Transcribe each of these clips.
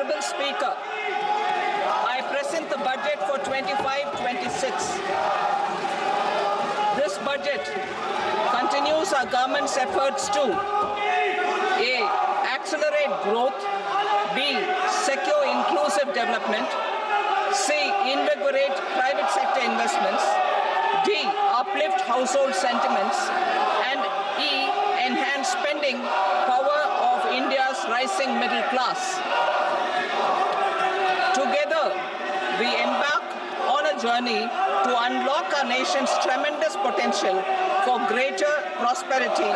Honorable Speaker, I present the budget for 25-26. This budget continues our government's efforts to A. Accelerate growth, B. Secure inclusive development, C. Invigorate private sector investments, D. Uplift household sentiments, and E. Enhance spending power of India's rising middle class. Together, we embark on a journey to unlock our nation's tremendous potential for greater prosperity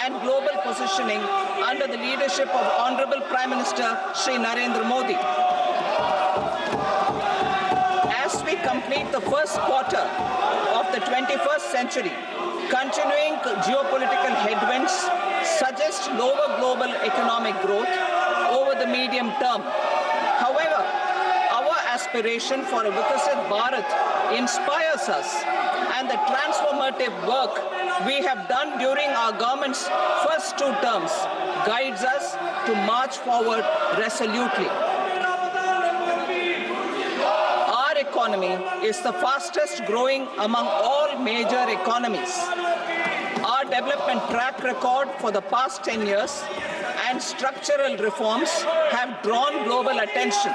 and global positioning under the leadership of Honorable Prime Minister Shri Narendra Modi. As we complete the first quarter of the 21st century, continuing geopolitical headwinds suggest lower global economic growth over the medium term. However, our aspiration for a Vikasit Bharat inspires us, and the transformative work we have done during our government's first 2 terms guides us to march forward resolutely. Our economy is the fastest growing among all major economies. Our development track record for the past 10 years and structural reforms have drawn global attention.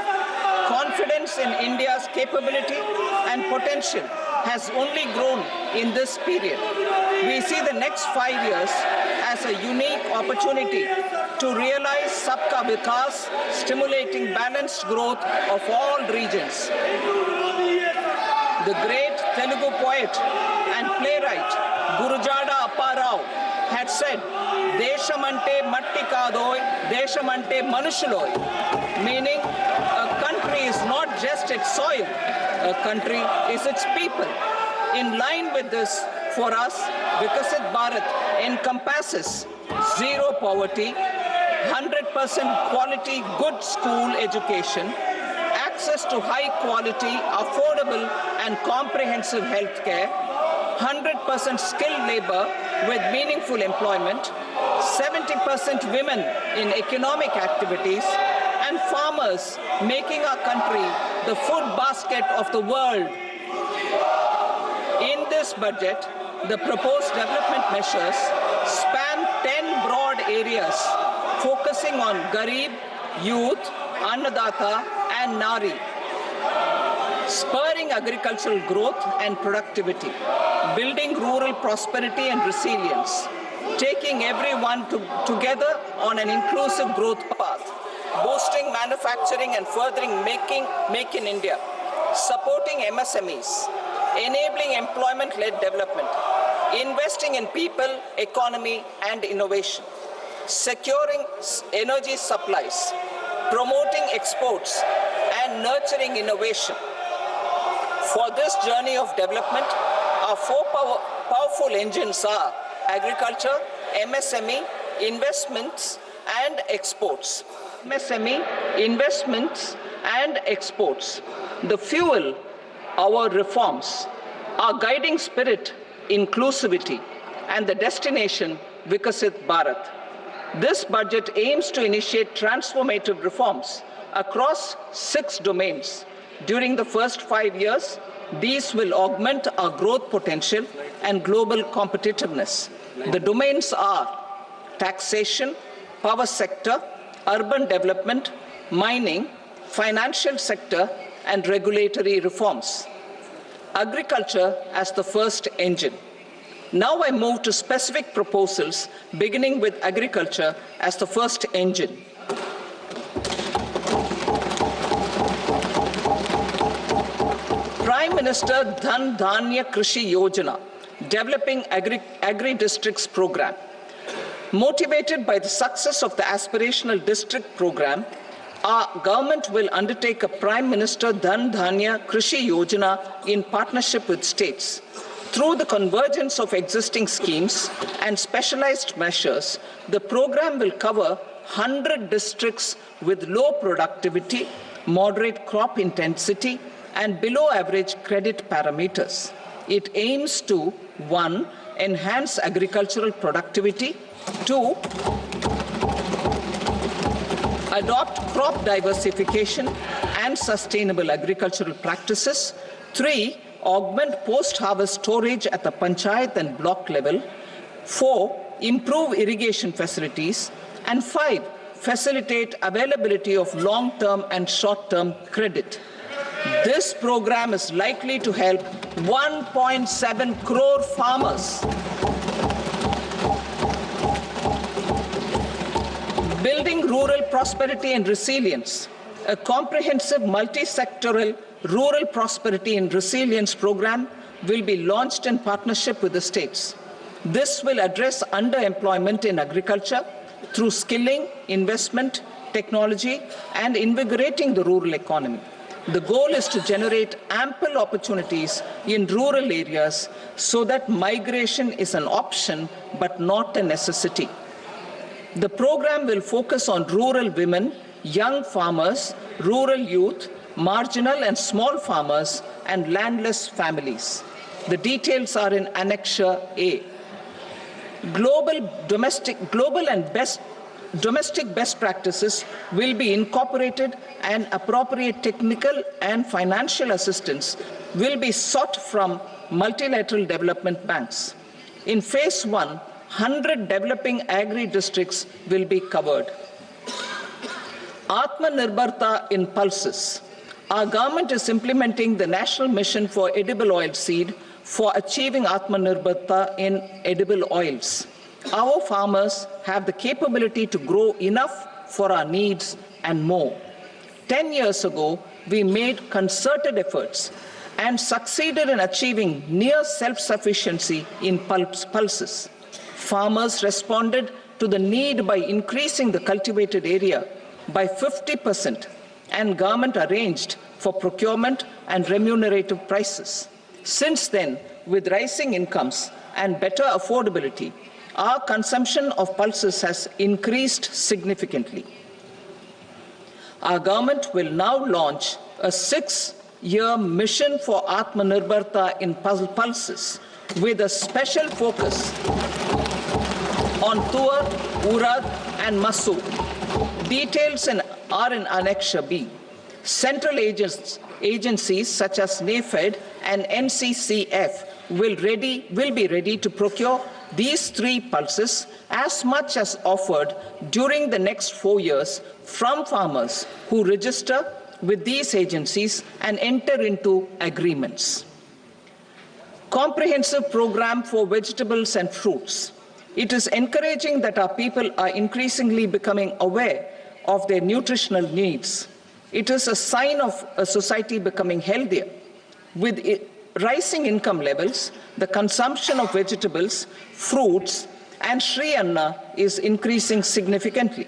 Confidence in India's capability and potential has only grown in this period. We see the next 5 years as a unique opportunity to realize Sabka Vikas, stimulating balanced growth of all regions. The great Telugu poet and playwright Gurujada Apparao had said, "Deshamante matti kadoy, deshamante manushuloy," meaning a country is not just its soil, a country is its people. In line with this, for us, Vikasit Bharat encompasses zero poverty, 100% quality good school education, access to high quality, affordable and comprehensive health care, 100% skilled labor with meaningful employment, 70% women in economic activities, and farmers making our country the food basket of the world. In this budget, the proposed development measures span 10 broad areas, focusing on Garib, youth, Annadata, and Nari, spurring agricultural growth and productivity, building rural prosperity and resilience, taking everyone together on an inclusive growth path, boosting manufacturing and furthering Make in India, supporting MSMEs, enabling employment-led development, investing in people, economy, and innovation, securing energy supplies, promoting exports, and nurturing innovation. For this journey of development, our 4 powerful engines are agriculture, MSME, investments, and exports. MSME, investments, and exports. The fuel, our reforms, our guiding spirit, inclusivity, and the destination, Vikasit Bharat. This budget aims to initiate transformative reforms across 6 domains. During the first 5 years, these will augment our growth potential and global competitiveness. The domains are taxation, power sector, urban development, mining, financial sector, and regulatory reforms. Agriculture as the first engine. Now I move to specific proposals, beginning with agriculture as the first engine. Prime Minister Dhan Dhanya Krishi Yojana, developing agri-districts program. Motivated by the success of the aspirational district program, our government will undertake a Prime Minister Dhan Dhanya Krishi Yojana in partnership with states. Through the convergence of existing schemes and specialized measures, the program will cover 100 districts with low productivity, moderate crop intensity, and below average credit parameters. It aims to 1. Enhance agricultural productivity, 2. Adopt crop diversification and sustainable agricultural practices. 3. Augment post-harvest storage at the panchayat and block level. 4. Improve irrigation facilities. And 5. Facilitate availability of long-term and short-term credit. This program is likely to help 1.7 crore farmers. Building rural prosperity and resilience. A comprehensive multi-sectoral rural prosperity and resilience program will be launched in partnership with the states. This will address underemployment in agriculture through skilling, investment, technology, and invigorating the rural economy. The goal is to generate ample opportunities in rural areas so that migration is an option but not a necessity. The program will focus on rural women, young farmers, rural youth, marginal and small farmers, and landless families. The details are in Annexure A. Domestic best practices will be incorporated, and appropriate technical and financial assistance will be sought from multilateral development banks. In Phase 1, 100 developing agri-districts will be covered. Atmanirbharta in pulses. Our government is implementing the National Mission for Edible Oil Seed for achieving Atmanirbharta in edible oils. Our farmers have the capability to grow enough for our needs and more. 10 years ago, we made concerted efforts and succeeded in achieving near self-sufficiency in pulses. Farmers responded to the need by increasing the cultivated area by 50%, and government arranged for procurement and remunerative prices. Since then, with rising incomes and better affordability, our consumption of pulses has increased significantly. Our government will now launch a 6-year mission for Atmanirbharta in pulses with a special focus on Tuar, Urad, and Masoor. Details are in Annexure B. Central agencies such as NAFED and NCCF will be ready to procure these 3 pulses as much as offered during the next 4 years from farmers who register with these agencies and enter into agreements. Comprehensive program for vegetables and fruits. It is encouraging that our people are increasingly becoming aware of their nutritional needs. It is a sign of a society becoming healthier. With rising income levels, the consumption of vegetables, fruits, and Shri Anna is increasing significantly.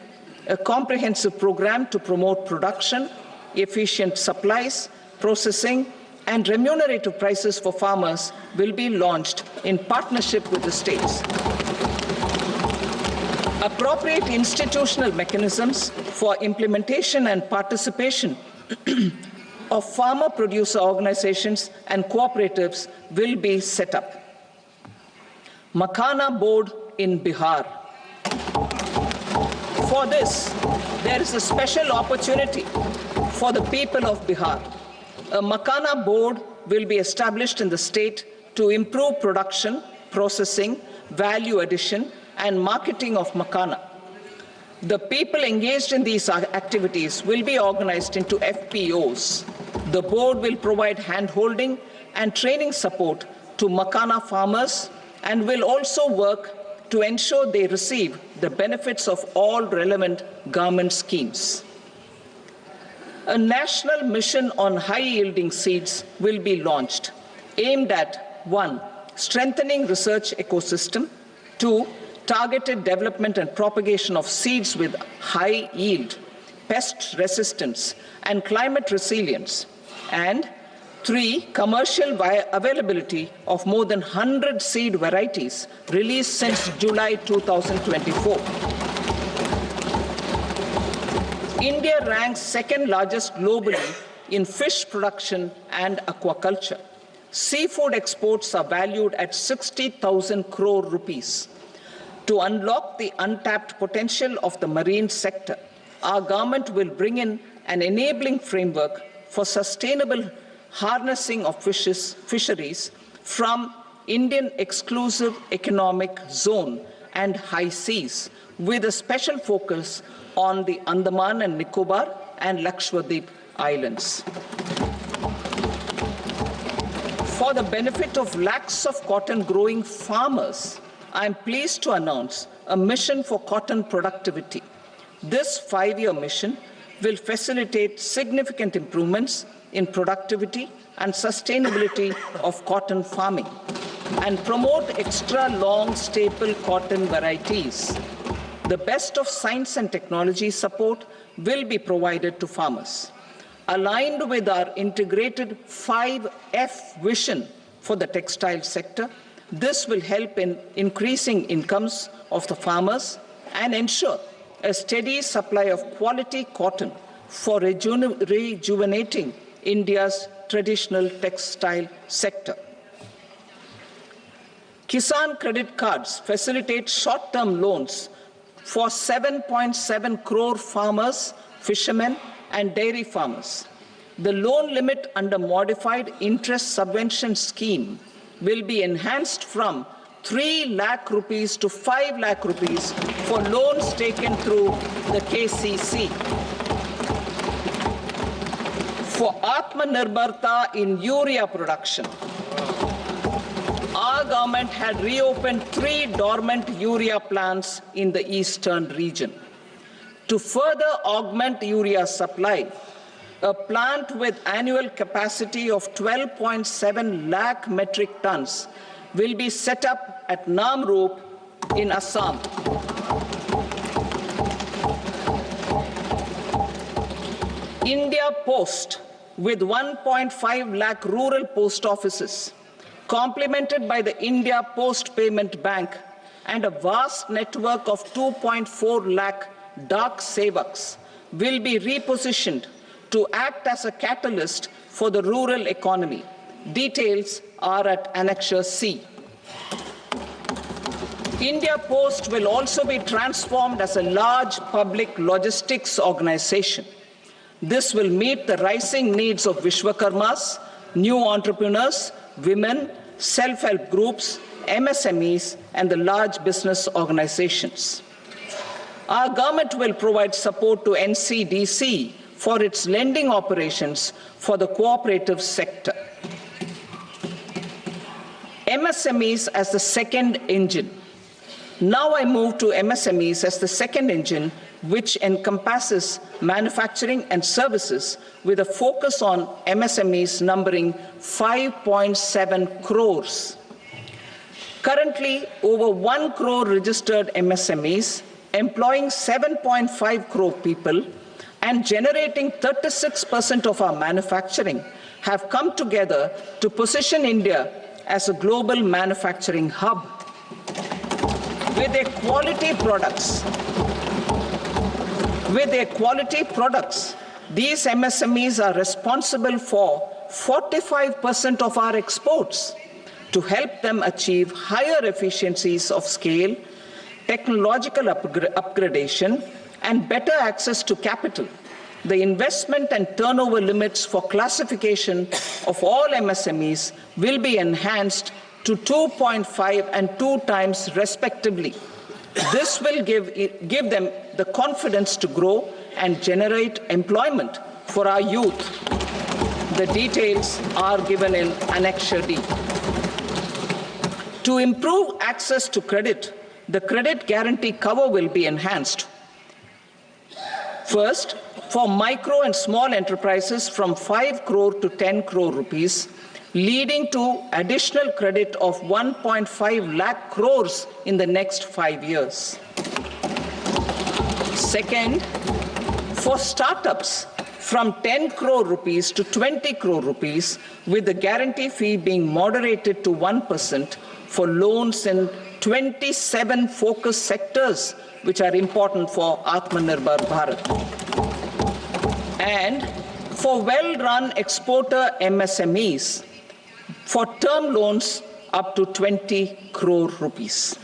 A comprehensive program to promote production, efficient supplies, processing, and remunerative prices for farmers will be launched in partnership with the states. Appropriate institutional mechanisms for implementation and participation of farmer producer organizations and cooperatives will be set up. Makhana board in Bihar. For this, there is a special opportunity for the people of Bihar. A Makhana board will be established in the state to improve production, processing, value addition, and marketing of Makhana. The people engaged in these activities will be organized into FPOs. The board will provide hand-holding and training support to Makhana farmers and will also work to ensure they receive the benefits of all relevant government schemes. A national mission on high-yielding seeds will be launched, aimed at 1. Strengthening research ecosystem, 2. Targeted development and propagation of seeds with high yield, pest resistance, and climate resilience, and 3. Commercial availability of more than 100 seed varieties released since July 2024. India ranks 2nd largest globally in fish production and aquaculture. Seafood exports are valued at 60,000 crore rupees. To unlock the untapped potential of the marine sector, our government will bring in an enabling framework for sustainable harnessing of fisheries from Indian exclusive economic zone and high seas, with a special focus on the Andaman and Nicobar and Lakshadweep Islands. For the benefit of lakhs of cotton growing farmers, I am pleased to announce a mission for cotton productivity. This 5-year mission will facilitate significant improvements in productivity and sustainability of cotton farming and promote extra long staple cotton varieties. The best of science and technology support will be provided to farmers. Aligned with our integrated 5F vision for the textile sector, this will help in increasing incomes of the farmers and ensure a steady supply of quality cotton for rejuvenating India's traditional textile sector. Kisan credit cards facilitate short-term loans for 7.7 crore farmers, fishermen, and dairy farmers. The loan limit under modified interest subvention scheme will be enhanced from 3 lakh rupees to 5 lakh rupees for loans taken through the KCC. For Atmanirbharta in urea production, our government had reopened 3 dormant urea plants in the eastern region. To further augment urea supply, a plant with annual capacity of 12.7 lakh metric tons will be set up at Namrup in Assam. India Post, with 1.5 lakh rural post offices, complemented by the India Post Payment Bank and a vast network of 2.4 lakh Dak Sevaks, will be repositioned to act as a catalyst for the rural economy. Details are at Annexure C. India Post will also be transformed as a large public logistics organization. This will meet the rising needs of Vishwakarmas, new entrepreneurs, women, self-help groups, MSMEs, and the large business organizations. Our government will provide support to NCDC for its lending operations for the cooperative sector. MSMEs as the second engine. Now I move to MSMEs as the second engine, which encompasses manufacturing and services with a focus on MSMEs numbering 5.7 crores. Currently, over 1 crore registered MSMEs, employing 7.5 crore people and generating 36% of our manufacturing, have come together to position India as a global manufacturing hub. With their quality products, these MSMEs are responsible for 45% of our exports. To help them achieve higher efficiencies of scale, technological upgradation, and better access to capital, the investment and turnover limits for classification of all MSMEs will be enhanced to 2.5 and 2 times respectively. This will give them the confidence to grow and generate employment for our youth. The details are given in Annexure D. To improve access to credit, the credit guarantee cover will be enhanced. First, for micro and small enterprises from 5 crore to 10 crore rupees, leading to additional credit of 1.5 lakh crores in the next 5 years. Second, for startups from 10 crore rupees to 20 crore rupees, with the guarantee fee being moderated to 1% for loans in 27 focus sectors which are important for Atmanirbhar Bharat. And for well-run exporter MSMEs, for term loans up to 20 crore rupees.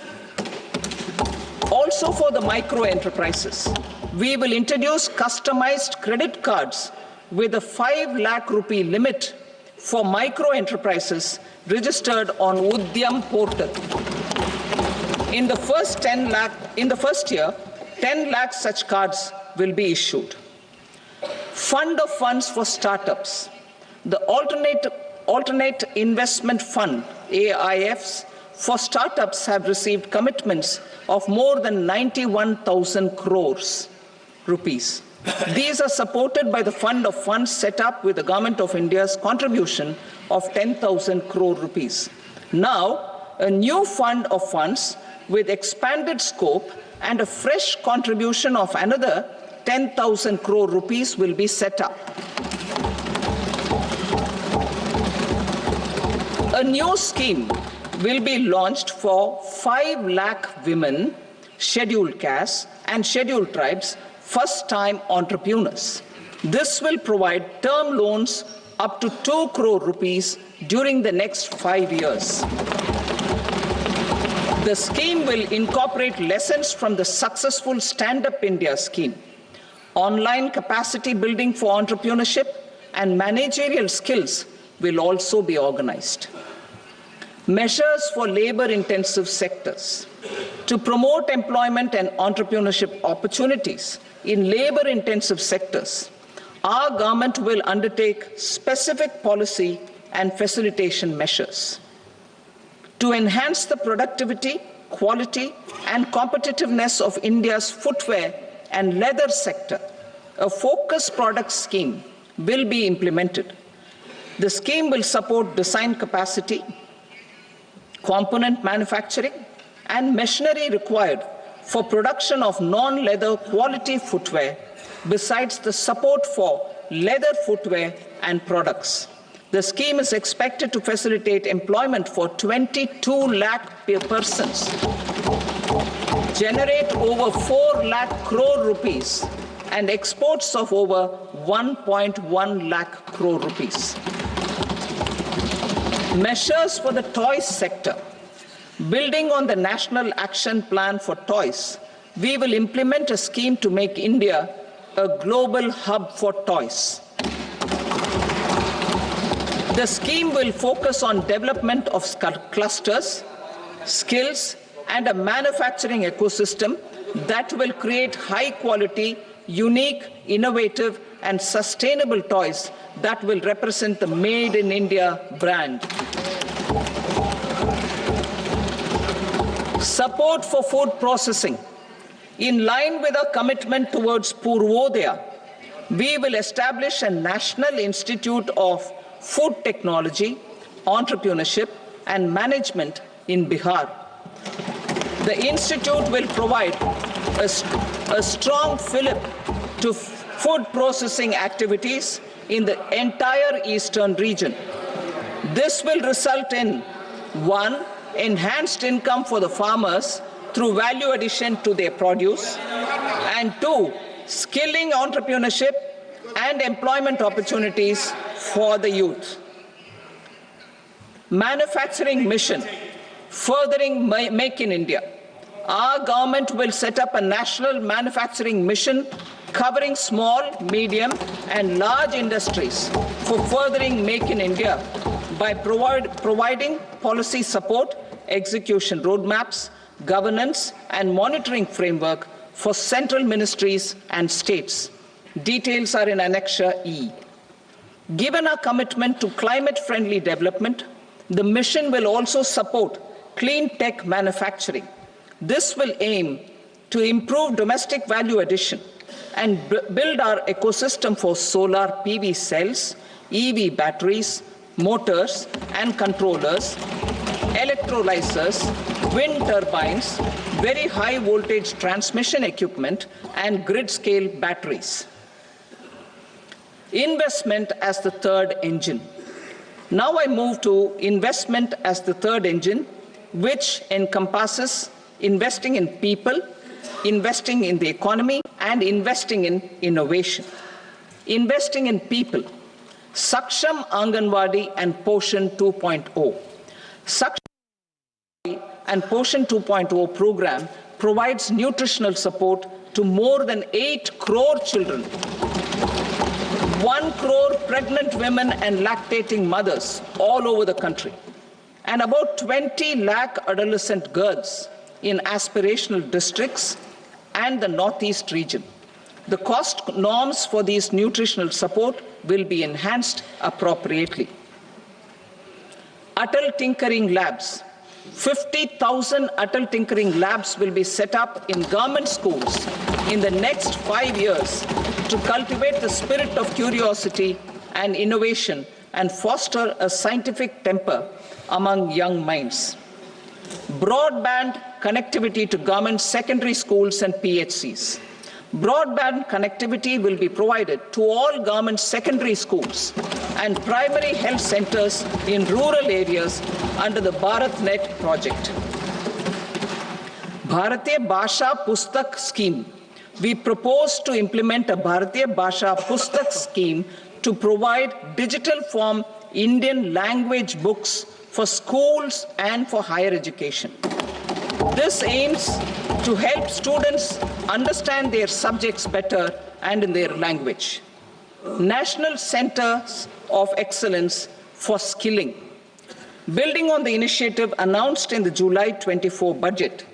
Also for the micro enterprises, we will introduce customized credit cards with a 5 lakh rupee limit for micro enterprises registered on Udyam portal. In the first year, 10 lakh such cards will be issued. Fund of funds for startups. The alternate investment fund, AIFs, for startups have received commitments of more than 91,000 crores rupees. These are supported by the fund of funds set up with the Government of India's contribution of 10,000 crore rupees. Now, a new fund of funds with expanded scope and a fresh contribution of another 10,000 crore rupees will be set up. A new scheme will be launched for 5 lakh women, scheduled castes and scheduled tribes, first-time entrepreneurs. This will provide term loans up to 2 crore rupees during the next 5 years. The scheme will incorporate lessons from the successful Stand Up India scheme. Online capacity building for entrepreneurship and managerial skills will also be organized. Measures for labor-intensive sectors. To promote employment and entrepreneurship opportunities in labor-intensive sectors, our government will undertake specific policy and facilitation measures. To enhance the productivity, quality, and competitiveness of India's footwear and leather sector, a focused product scheme will be implemented. The scheme will support design capacity, component manufacturing, and machinery required for production of non-leather quality footwear, besides the support for leather footwear and products. The scheme is expected to facilitate employment for 22 lakh persons, generate over 4 lakh crore rupees, and exports of over 1.1 lakh crore rupees. Measures for the toys sector. Building on the National Action Plan for Toys, we will implement a scheme to make India a global hub for toys. The scheme will focus on development of clusters, skills, and a manufacturing ecosystem that will create high-quality, unique, innovative, and sustainable toys that will represent the Made in India brand. Support for food processing. In line with our commitment towards Purvodaya, we will establish a National Institute of Food Technology, Entrepreneurship and Management in Bihar. The institute will provide a strong fillip to food processing activities in the entire eastern region. This will result in 1. Enhanced income for the farmers through value addition to their produce, and 2. Skilling entrepreneurship and employment opportunities for the youth. Manufacturing mission, furthering Make in India. Our government will set up a national manufacturing mission covering small, medium, and large industries for furthering Make in India by providing policy support, execution roadmaps, governance, and monitoring framework for central ministries and states. Details are in Annexure E. Given our commitment to climate-friendly development, the mission will also support clean tech manufacturing. This will aim to improve domestic value addition and build our ecosystem for solar PV cells, EV batteries, motors and controllers, electrolyzers, wind turbines, very high voltage transmission equipment, and grid-scale batteries. Investment as the third engine. Now I move to investment as the third engine, which encompasses investing in people, investing in the economy, and investing in innovation. Investing in people. Saksham Anganwadi and Poshan 2.0. Saksham and Poshan 2.0 program provides nutritional support to more than 8 crore children, 1 crore pregnant women and lactating mothers all over the country, and about 20 lakh adolescent girls in aspirational districts and the Northeast region. The cost norms for these nutritional support will be enhanced appropriately. Atal Tinkering Labs. 50,000 Atal Tinkering Labs will be set up in government schools in the next 5 years to cultivate the spirit of curiosity and innovation and foster a scientific temper among young minds. Broadband connectivity to government secondary schools and PHCs. Broadband connectivity will be provided to all government secondary schools and primary health centers in rural areas under the BharatNet project. Bharatiya Bhasha Pustak Scheme. We propose to implement a Bharatiya Bhasha Pustak scheme to provide digital form Indian language books for schools and for higher education. This aims to help students understand their subjects better and in their language. National Centers of Excellence for Skilling. Building on the initiative announced in the July 24 budget,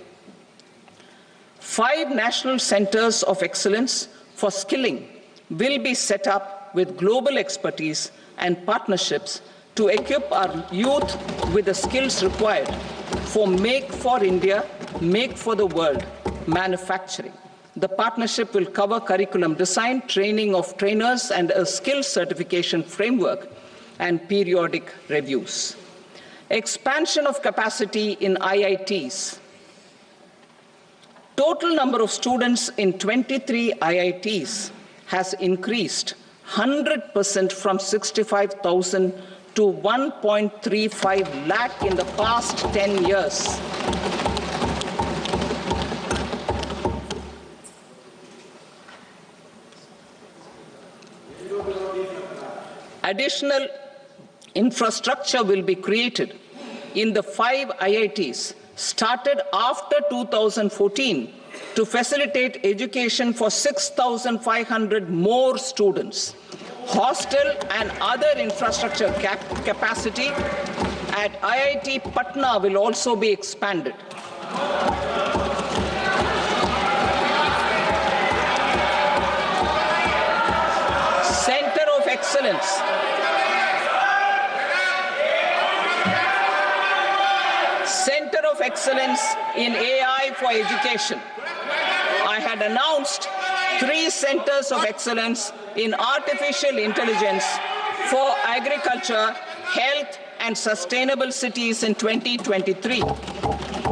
5 national centers of excellence for skilling will be set up with global expertise and partnerships to equip our youth with the skills required for Make for India, Make for the World manufacturing. The partnership will cover curriculum design, training of trainers, and a skills certification framework and periodic reviews. Expansion of capacity in IITs. Total number of students in 23 IITs has increased 100% from 65,000 to 1.35 lakh in the past 10 years. Additional infrastructure will be created in the 5 IITs started after 2014 to facilitate education for 6,500 more students. Hostel and other infrastructure capacity at IIT Patna will also be expanded. Center of Excellence. Center of Excellence in AI for Education. I had announced 3 centers of excellence in artificial intelligence for agriculture, health, and sustainable cities in 2023.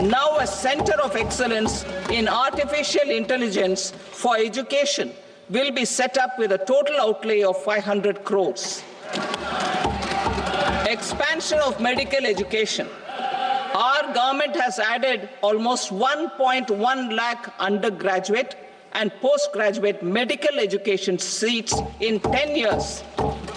Now a center of excellence in artificial intelligence for education will be set up with a total outlay of 500 crores. Expansion of medical education. Our government has added almost 1.1 lakh undergraduate and postgraduate medical education seats in 10 years,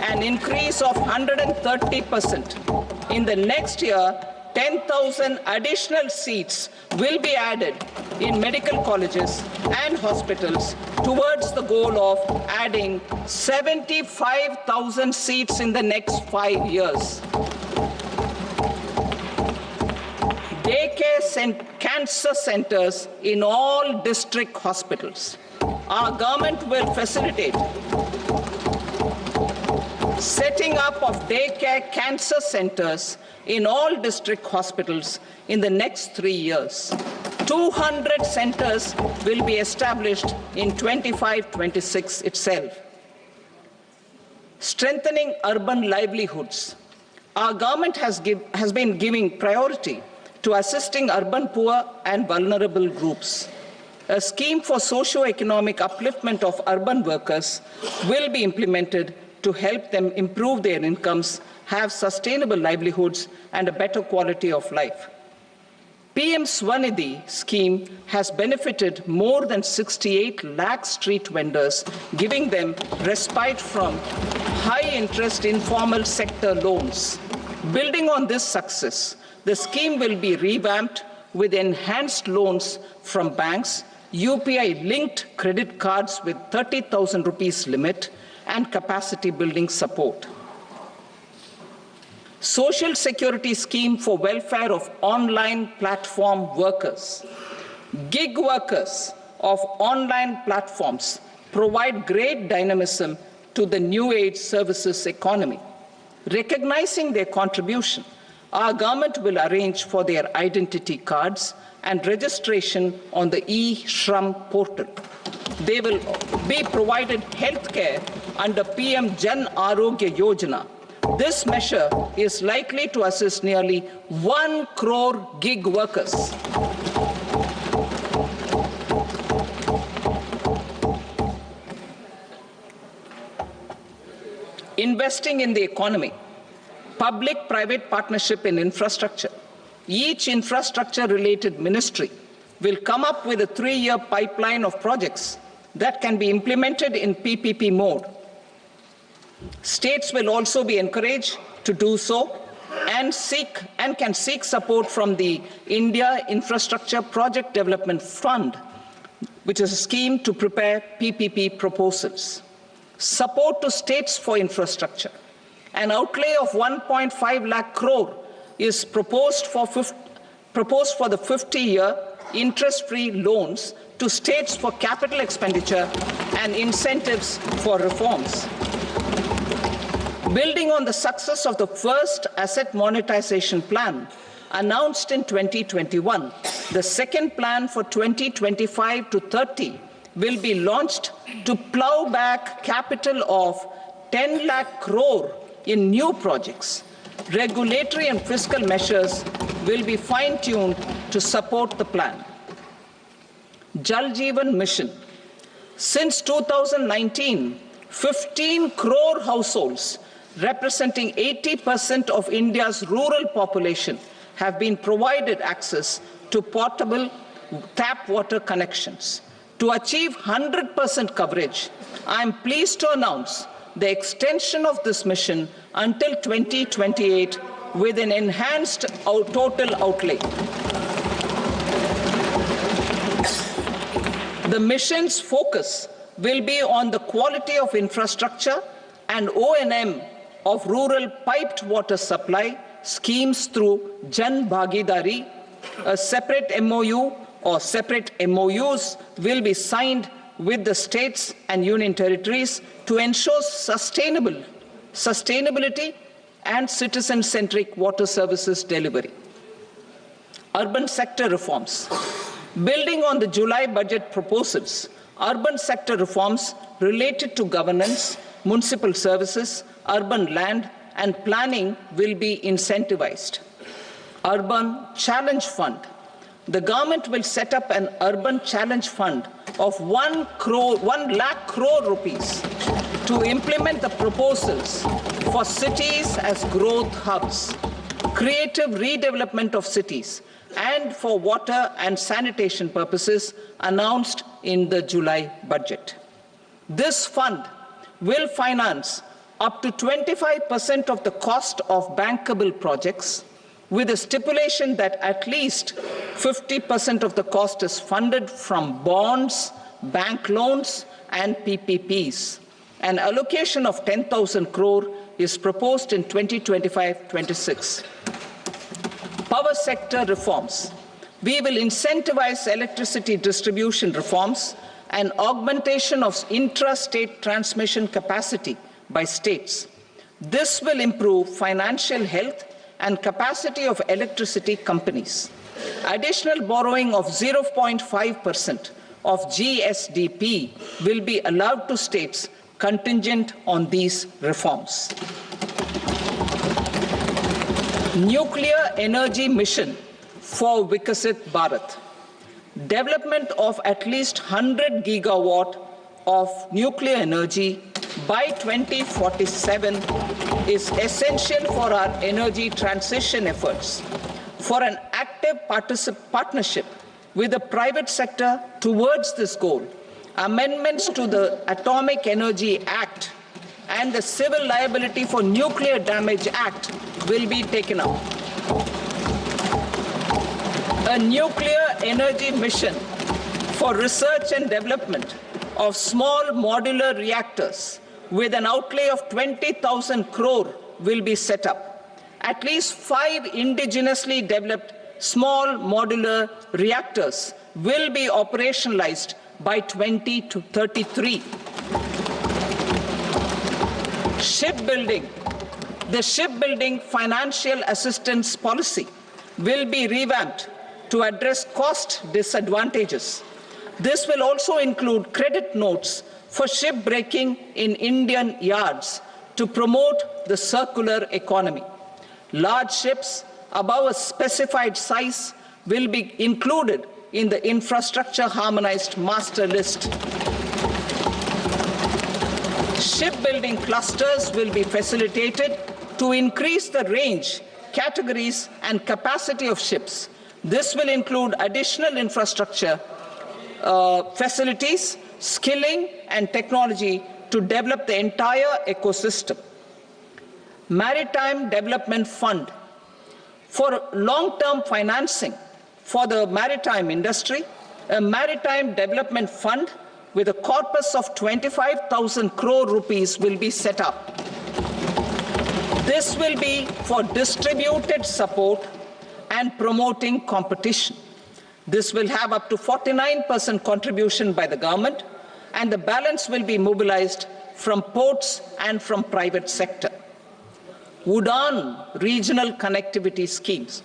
an increase of 130%. In the next year, 10,000 additional seats will be added in medical colleges and hospitals towards the goal of adding 75,000 seats in the next 5 years. Daycare cancer centers in all district hospitals. Our government will facilitate setting up of daycare cancer centers in all district hospitals in the next 3 years. 200 centers will be established in 25-26 itself. Strengthening urban livelihoods. Our government has been giving priority to assisting urban poor and vulnerable groups. A scheme for socio-economic upliftment of urban workers will be implemented to help them improve their incomes, have sustainable livelihoods, and a better quality of life. PM Swanidhi scheme has benefited more than 68 lakh street vendors, giving them respite from high-interest informal sector loans. Building on this success, the scheme will be revamped with enhanced loans from banks UPI-linked credit cards with 30,000 rupees limit, and capacity building support. Social Security scheme for welfare of online platform workers. Gig workers of online platforms provide great dynamism to the new age services economy. Recognizing their contribution, our government will arrange for their identity cards and registration on the e-Shram portal. They will be provided health care under PM Jan Arogya Yojana. This measure is likely to assist nearly 1 crore gig workers. Investing in the economy. Public-private partnership in infrastructure. Each infrastructure-related ministry will come up with a 3-year pipeline of projects that can be implemented in PPP mode. States will also be encouraged to do so and can seek support from the India Infrastructure Project Development Fund, which is a scheme to prepare PPP proposals. Support to states for infrastructure. An outlay of 1.5 lakh crore is proposed for the 50-year interest-free loans to states for capital expenditure and incentives for reforms. Building on the success of the first asset monetization plan announced in 2021, the second plan for 2025 to 30 will be launched to plow back capital of 10 lakh crore in new projects. Regulatory and fiscal measures will be fine-tuned to support the plan. Jal Jeevan Mission. Since 2019, 15 crore households representing 80% of India's rural population have been provided access to portable tap water connections. To achieve 100% coverage, I am pleased to announce the extension of this mission until 2028 with an enhanced total outlay. The mission's focus will be on the quality of infrastructure and O&M of rural piped water supply schemes through Jan Bhagidari. A separate MOU or separate MOUs will be signed with the states and union territories to ensure sustainability and citizen-centric water services delivery. Urban sector reforms. Building on the July budget proposals, urban sector reforms related to governance, municipal services, urban land and planning will be incentivized. Urban Challenge Fund. The government will set up an urban challenge fund of 1 lakh crore rupees to implement the proposals for cities as growth hubs, creative redevelopment of cities, and for water and sanitation purposes announced in the July budget. This fund will finance up to 25% of the cost of bankable projects, with a stipulation that at least 50% of the cost is funded from bonds, bank loans, and PPPs. An allocation of 10,000 crore is proposed in 2025-26. Power sector reforms. We will incentivize electricity distribution reforms and augmentation of intra-state transmission capacity by states. This will improve financial health and capacity of electricity companies. Additional borrowing of 0.5% of GSDP will be allowed to states contingent on these reforms. Nuclear energy mission for Vikasit Bharat. Development of at least 100 gigawatt of nuclear energy by 2047 is essential for our energy transition efforts. For an active partnership with the private sector towards this goal, amendments to the Atomic Energy Act and the Civil Liability for Nuclear Damage Act will be taken up. A nuclear energy mission for research and development of small modular reactors with an outlay of 20,000 crore will be set up. At least 5 indigenously developed small modular reactors will be operationalized by 2033. Shipbuilding. The shipbuilding financial assistance policy will be revamped to address cost disadvantages. This will also include credit notes for shipbreaking in Indian yards to promote the circular economy. Large ships above a specified size will be included in the infrastructure harmonized master list. Shipbuilding clusters will be facilitated to increase the range, categories, and capacity of ships. This will include additional infrastructure, facilities, skilling, and technology to develop the entire ecosystem. Maritime Development Fund. For long-term financing for the maritime industry, a Maritime Development Fund with a corpus of 25,000 crore rupees will be set up. This will be for distributed support and promoting competition. This will have up to 49% contribution by the government, and the balance will be mobilized from ports and from private sector. UDAN regional connectivity schemes.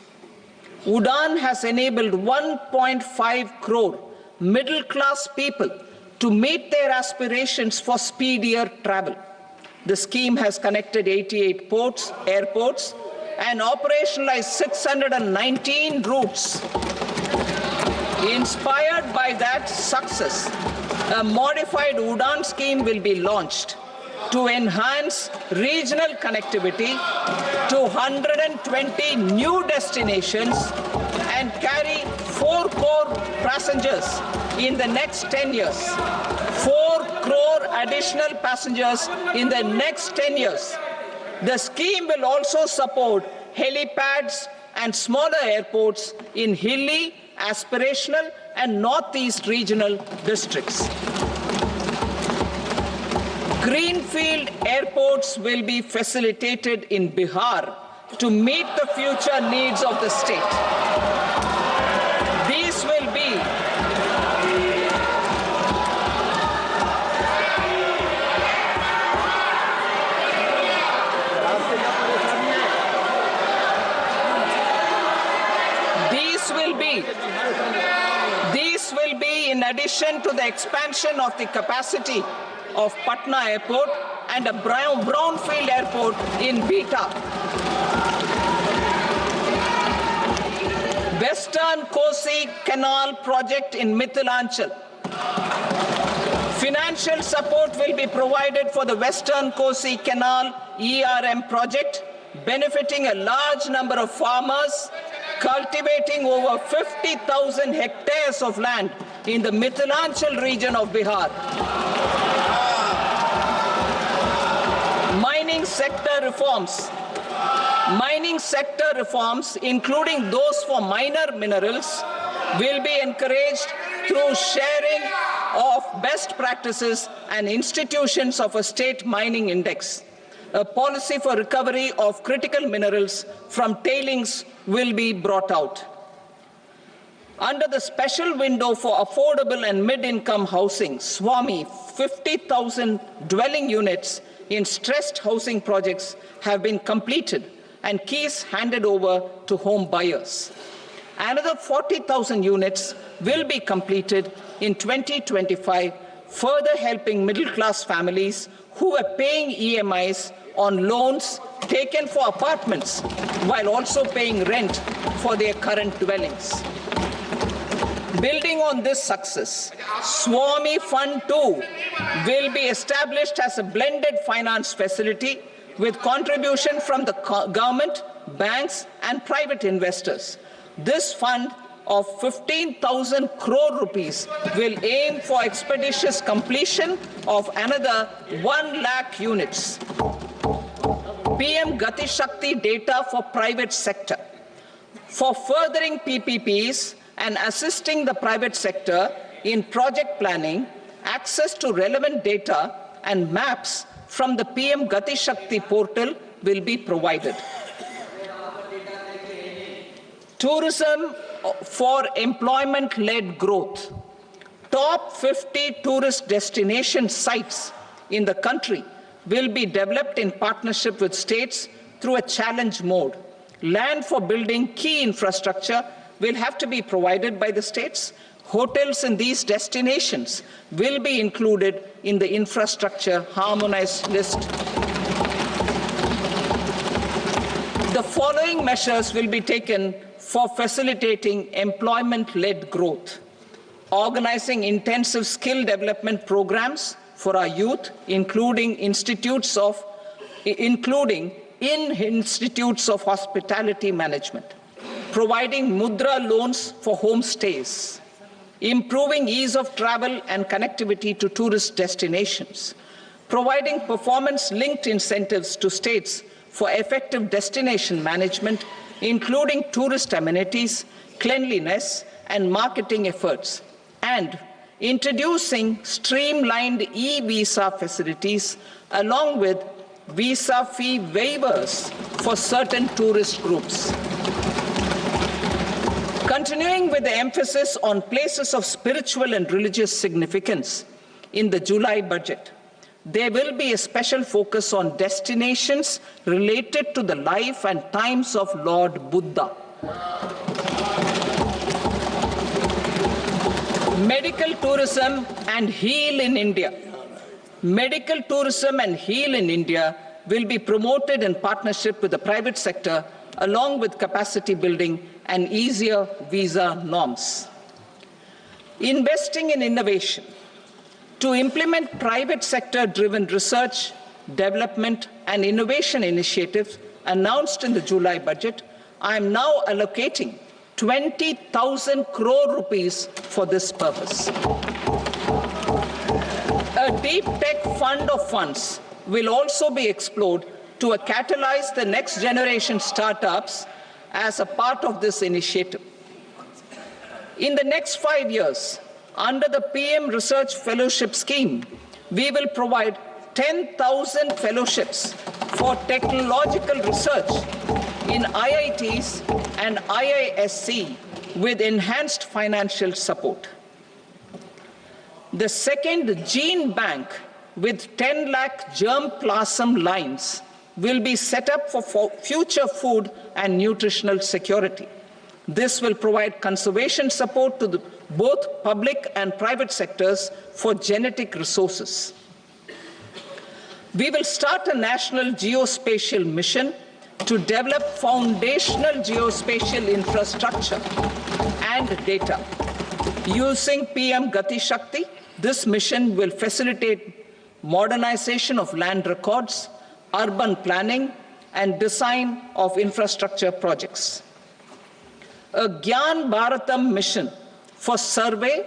UDAN has enabled 1.5 crore middle-class people to meet their aspirations for speedier travel. The scheme has connected 88 airports, and operationalized 619 routes. Inspired by that success, a modified UDAN scheme will be launched to enhance regional connectivity to 120 new destinations and carry 4 crore passengers in the next 10 years. 4 crore additional passengers in the next 10 years. The scheme will also support helipads and smaller airports in hilly, aspirational, and northeast regional districts. Greenfield airports will be facilitated in Bihar to meet the future needs of the state. These will be in addition to the expansion of the capacity of Patna Airport and a brownfield airport in Beta. Western Kosi Canal project in Mithilanchal. Financial support will be provided for the Western Kosi Canal ERM project, benefiting a large number of farmers cultivating over 50,000 hectares of land in the Mithilanchal region of Bihar. Mining sector reforms. Mining sector reforms, including those for minor minerals, will be encouraged through sharing of best practices and institutions of a state mining index. A policy for recovery of critical minerals from tailings will be brought out. Under the special window for affordable and mid-income housing, SWAMI, 50,000 dwelling units in stressed housing projects have been completed and keys handed over to home buyers. Another 40,000 units will be completed in 2025, further helping middle-class families who are paying EMIs on loans taken for apartments while also paying rent for their current dwellings. Building on this success, SWAMI Fund 2 will be established as a blended finance facility with contribution from the government, banks, and private investors. This fund of 15,000 crore rupees will aim for expeditious completion of another 1 lakh units. PM Gati Shakti data for private sector. For furthering PPPs and assisting the private sector, in project planning, access to relevant data and maps from the PM Gati Shakti portal will be provided. Tourism for employment-led growth. Top 50 tourist destination sites in the country will be developed in partnership with states through a challenge mode. Land for building key infrastructure will have to be provided by the states. Hotels in these destinations will be included in the infrastructure harmonized list. The following measures will be taken for facilitating employment-led growth. Organizing intensive skill development programs for our youth, including in institutes of hospitality management. Providing mudra loans for homestays. Improving ease of travel and connectivity to tourist destinations. Providing performance-linked incentives to states for effective destination management, including tourist amenities, cleanliness, and marketing efforts. And introducing streamlined e-visa facilities along with visa fee waivers for certain tourist groups. Continuing with the emphasis on places of spiritual and religious significance in the July budget, there will be a special focus on destinations related to the life and times of Lord Buddha. Medical tourism and heal in India. Medical tourism and heal in India will be promoted in partnership with the private sector along with capacity building and easier visa norms. Investing in innovation. To implement private sector-driven research, development and innovation initiatives announced in the July budget, I am now allocating 20,000 crore rupees for this purpose. A deep tech fund of funds will also be explored to catalyze the next generation startups as a part of this initiative. In the next 5 years, under the PM Research Fellowship Scheme, we will provide 10,000 fellowships for technological research in IITs and IISc with enhanced financial support. The second gene bank with 10 lakh germplasm lines will be set up for future food and nutritional security. This will provide conservation support to both public and private sectors for genetic resources. We will start a national geospatial mission to develop foundational geospatial infrastructure and data. Using PM Gati Shakti, this mission will facilitate modernization of land records, urban planning, and design of infrastructure projects. A Gyan Bharatam mission for survey,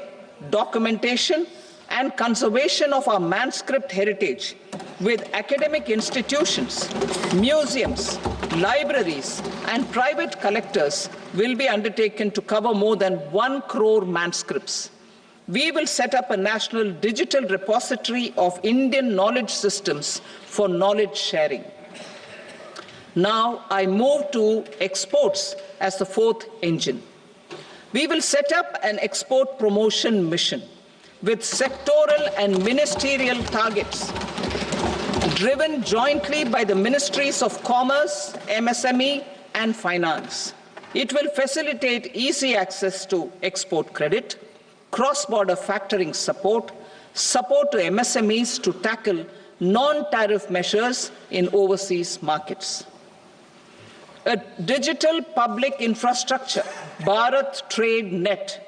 documentation, and conservation of our manuscript heritage with academic institutions, museums, libraries, and private collectors will be undertaken to cover more than 1 crore manuscripts. We will set up a national digital repository of Indian knowledge systems for knowledge sharing. Now I move to exports as the fourth engine. We will set up an export promotion mission with sectoral and ministerial targets driven jointly by the Ministries of Commerce, MSME, and Finance. It will facilitate easy access to export credit, cross-border factoring support, support to MSMEs to tackle non-tariff measures in overseas markets. A digital public infrastructure, Bharat Trade Net,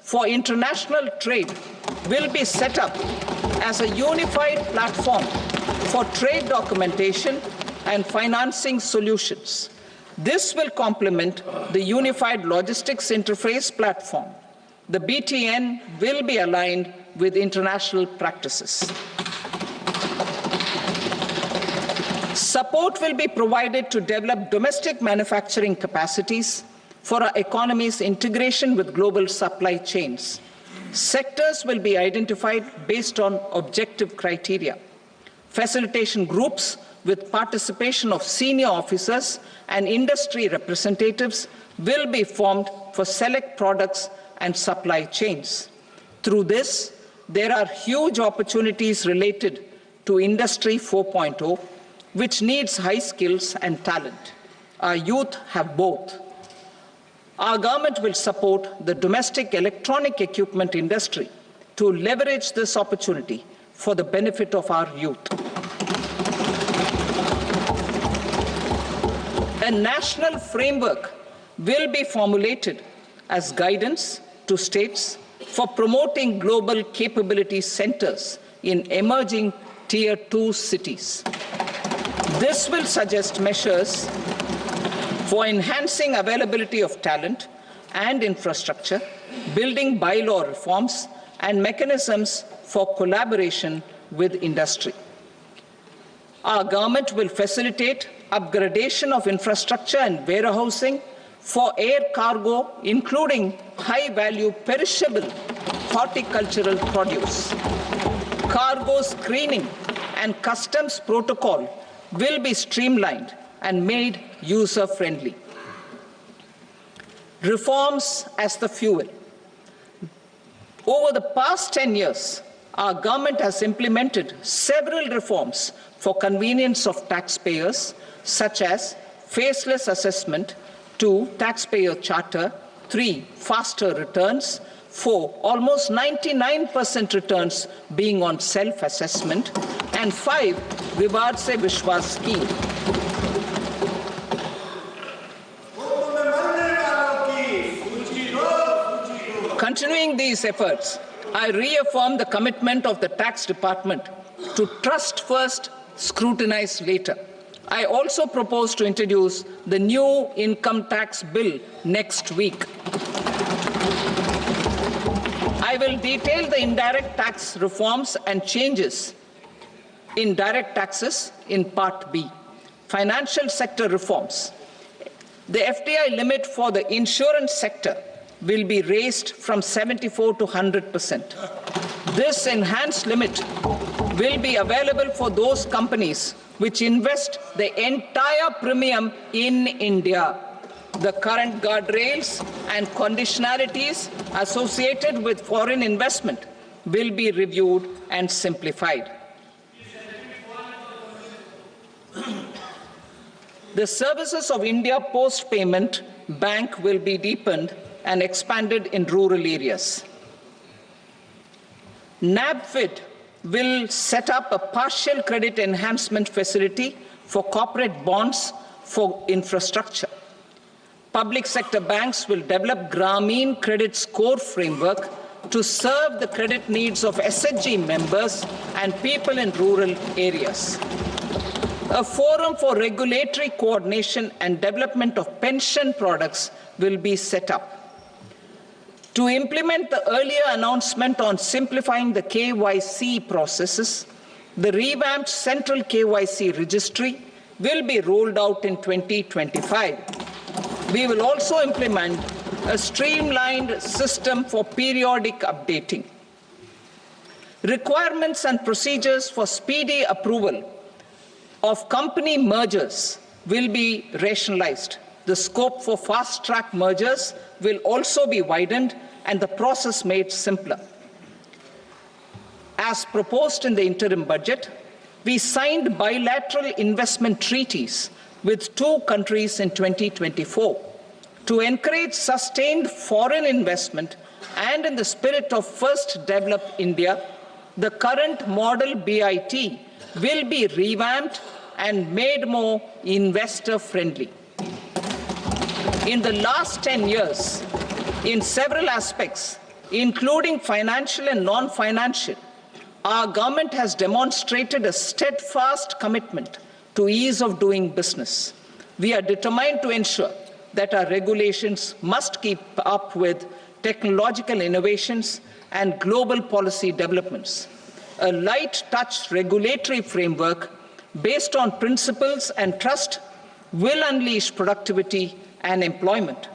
for international trade will be set up as a unified platform for trade documentation and financing solutions. This will complement the Unified Logistics Interface platform. The BTN will be aligned with international practices. Support will be provided to develop domestic manufacturing capacities for our economy's integration with global supply chains. Sectors will be identified based on objective criteria. Facilitation groups with participation of senior officers and industry representatives will be formed for select products and supply chains. Through this, there are huge opportunities related to Industry 4.0, which needs high skills and talent. Our youth have both. Our government will support the domestic electronic equipment industry to leverage this opportunity for the benefit of our youth. A national framework will be formulated as guidance to states for promoting global capability centers in emerging Tier 2 cities. This will suggest measures for enhancing availability of talent and infrastructure, building bylaw reforms, and mechanisms for collaboration with industry. Our government will facilitate upgradation of infrastructure and warehousing for air cargo, including high-value perishable horticultural produce. Cargo screening and customs protocol will be streamlined and made user-friendly. Reforms as the fuel. Over the past 10 years, our government has implemented several reforms for convenience of taxpayers, such as faceless assessment, 2, taxpayer charter, 3, faster returns, 4, almost 99% returns being on self-assessment, and 5, Vivad Se Vishwas scheme. Continuing these efforts, I reaffirm the commitment of the Tax Department to trust first, scrutinize later. I also propose to introduce the new income tax bill next week. I will detail the indirect tax reforms and changes in direct taxes in Part B. Financial sector reforms. The FDI limit for the insurance sector will be raised from 74 to 100%. This enhanced limit will be available for those companies which invest the entire premium in India. The current guardrails and conditionalities associated with foreign investment will be reviewed and simplified. The services of India Post Payment Bank will be deepened and expanded in rural areas. NABFID will set up a partial credit enhancement facility for corporate bonds for infrastructure. Public sector banks will develop Grameen Credit Score framework to serve the credit needs of SHG members and people in rural areas. A forum for regulatory coordination and development of pension products will be set up. To implement the earlier announcement on simplifying the KYC processes, the revamped Central KYC Registry will be rolled out in 2025. We will also implement a streamlined system for periodic updating. Requirements and procedures for speedy approval of company mergers will be rationalized. The scope for fast-track mergers will also be widened and the process made simpler. As proposed in the interim budget, we signed bilateral investment treaties with 2 countries in 2024 to encourage sustained foreign investment, and in the spirit of First Develop India, the current model BIT will be revamped and made more investor-friendly. In the last 10 years, in several aspects, including financial and non-financial, our government has demonstrated a steadfast commitment to ease of doing business. We are determined to ensure that our regulations must keep up with technological innovations and global policy developments. A light-touch regulatory framework based on principles and trust will unleash productivity and employment.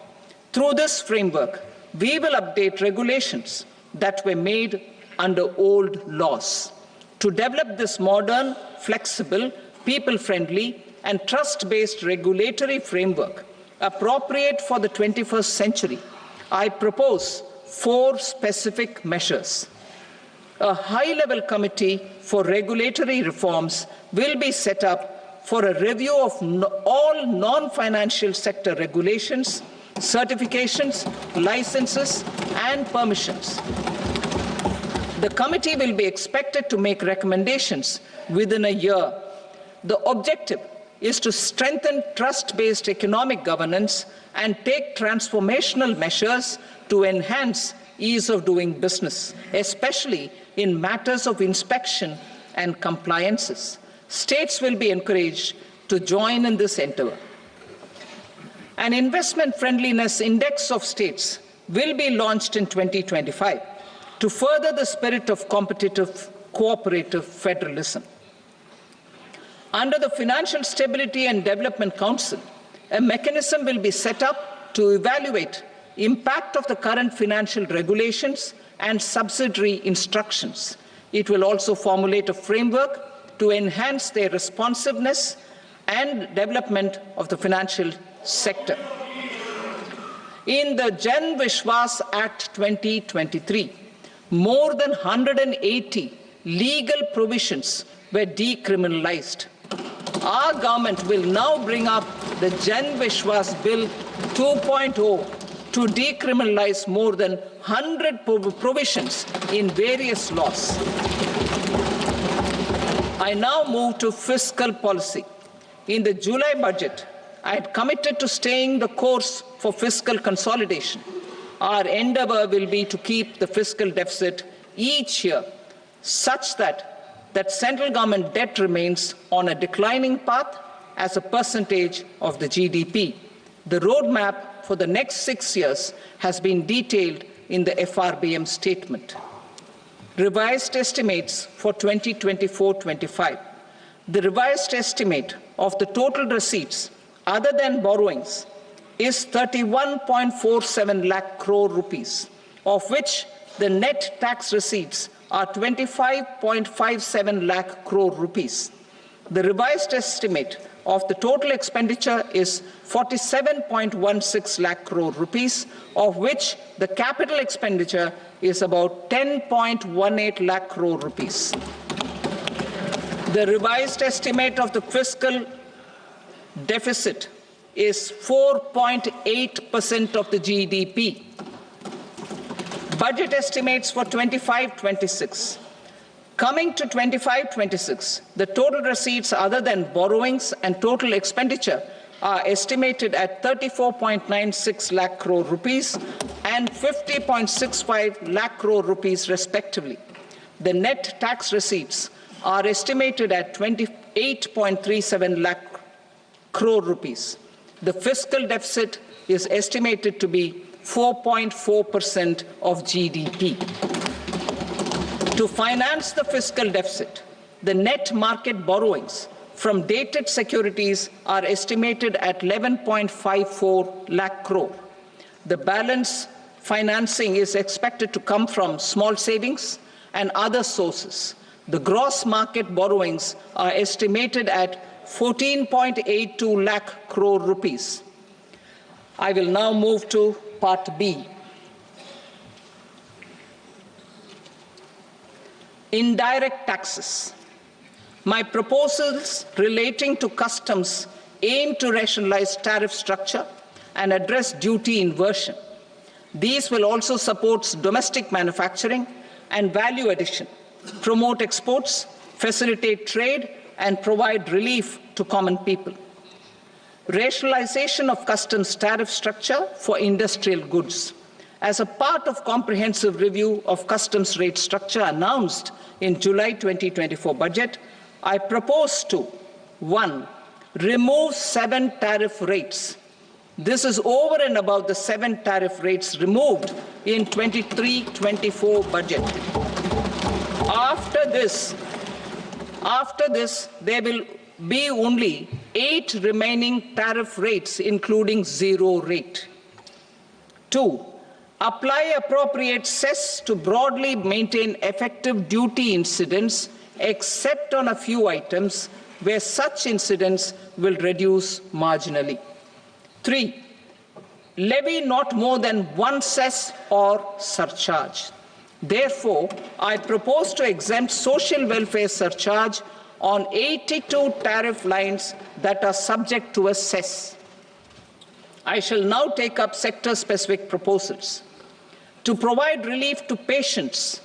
Through this framework, we will update regulations that were made under old laws. To develop this modern, flexible, people-friendly, and trust-based regulatory framework appropriate for the 21st century, I propose 4 specific measures. A high-level committee for regulatory reforms will be set up for a review of all non-financial sector regulations, certifications, licenses, and permissions. The committee will be expected to make recommendations within a year. The objective is to strengthen trust-based economic governance and take transformational measures to enhance ease of doing business, especially in matters of inspection and compliances. States will be encouraged to join in this endeavor. An investment friendliness index of states will be launched in 2025 to further the spirit of competitive, cooperative federalism. Under the Financial Stability and Development Council, a mechanism will be set up to evaluate impact of the current financial regulations and subsidiary instructions. It will also formulate a framework to enhance their responsiveness and development of the financial sector. In the Jan Vishwas Act 2023, more than 180 legal provisions were decriminalized. Our government will now bring up the Jan Vishwas Bill 2.0 to decriminalize more than 100 provisions in various laws. I now move to fiscal policy. In the July budget, I had committed to staying the course for fiscal consolidation. Our endeavor will be to keep the fiscal deficit each year such that central government debt remains on a declining path as a percentage of the GDP. The roadmap for the next 6 years has been detailed in the FRBM statement. Revised estimates for 2024-25. The revised estimate of the total receipts other than borrowings is 31.47 lakh crore rupees, of which the net tax receipts are 25.57 lakh crore rupees. The revised estimate of the total expenditure is 47.16 lakh crore rupees, of which the capital expenditure is about 10.18 lakh crore rupees. The revised estimate of the fiscal deficit is 4.8% of the GDP. Budget estimates for 25-26. Coming to 25-26, the total receipts other than borrowings and total expenditure are estimated at 34.96 lakh crore rupees and 50.65 lakh crore rupees respectively. The net tax receipts are estimated at 28.37 lakh crore rupees. The fiscal deficit is estimated to be 4.4% of GDP. To finance the fiscal deficit, the net market borrowings from dated securities are estimated at 11.54 lakh crore. The balance financing is expected to come from small savings and other sources. The gross market borrowings are estimated at 14.82 lakh crore rupees. I will now move to Part B. Indirect taxes. My proposals relating to customs aim to rationalize tariff structure and address duty inversion. These will also support domestic manufacturing and value addition, promote exports, facilitate trade, and provide relief to common people. Rationalization of customs tariff structure for industrial goods. As a part of comprehensive review of customs rate structure announced in July 2024 budget, I propose to 1. Remove 7 tariff rates. This is over and above the 7 tariff rates removed in 23-24 budget. After this, there will be only 8 remaining tariff rates, including zero rate. 2. apply appropriate cess to broadly maintain effective duty incidence, except on a few items where such incidence will reduce marginally. 3. Levy not more than one cess or surcharge. Therefore, I propose to exempt social welfare surcharge on 82 tariff lines that are subject to a cess. I shall now take up sector-specific proposals. To provide relief to patients,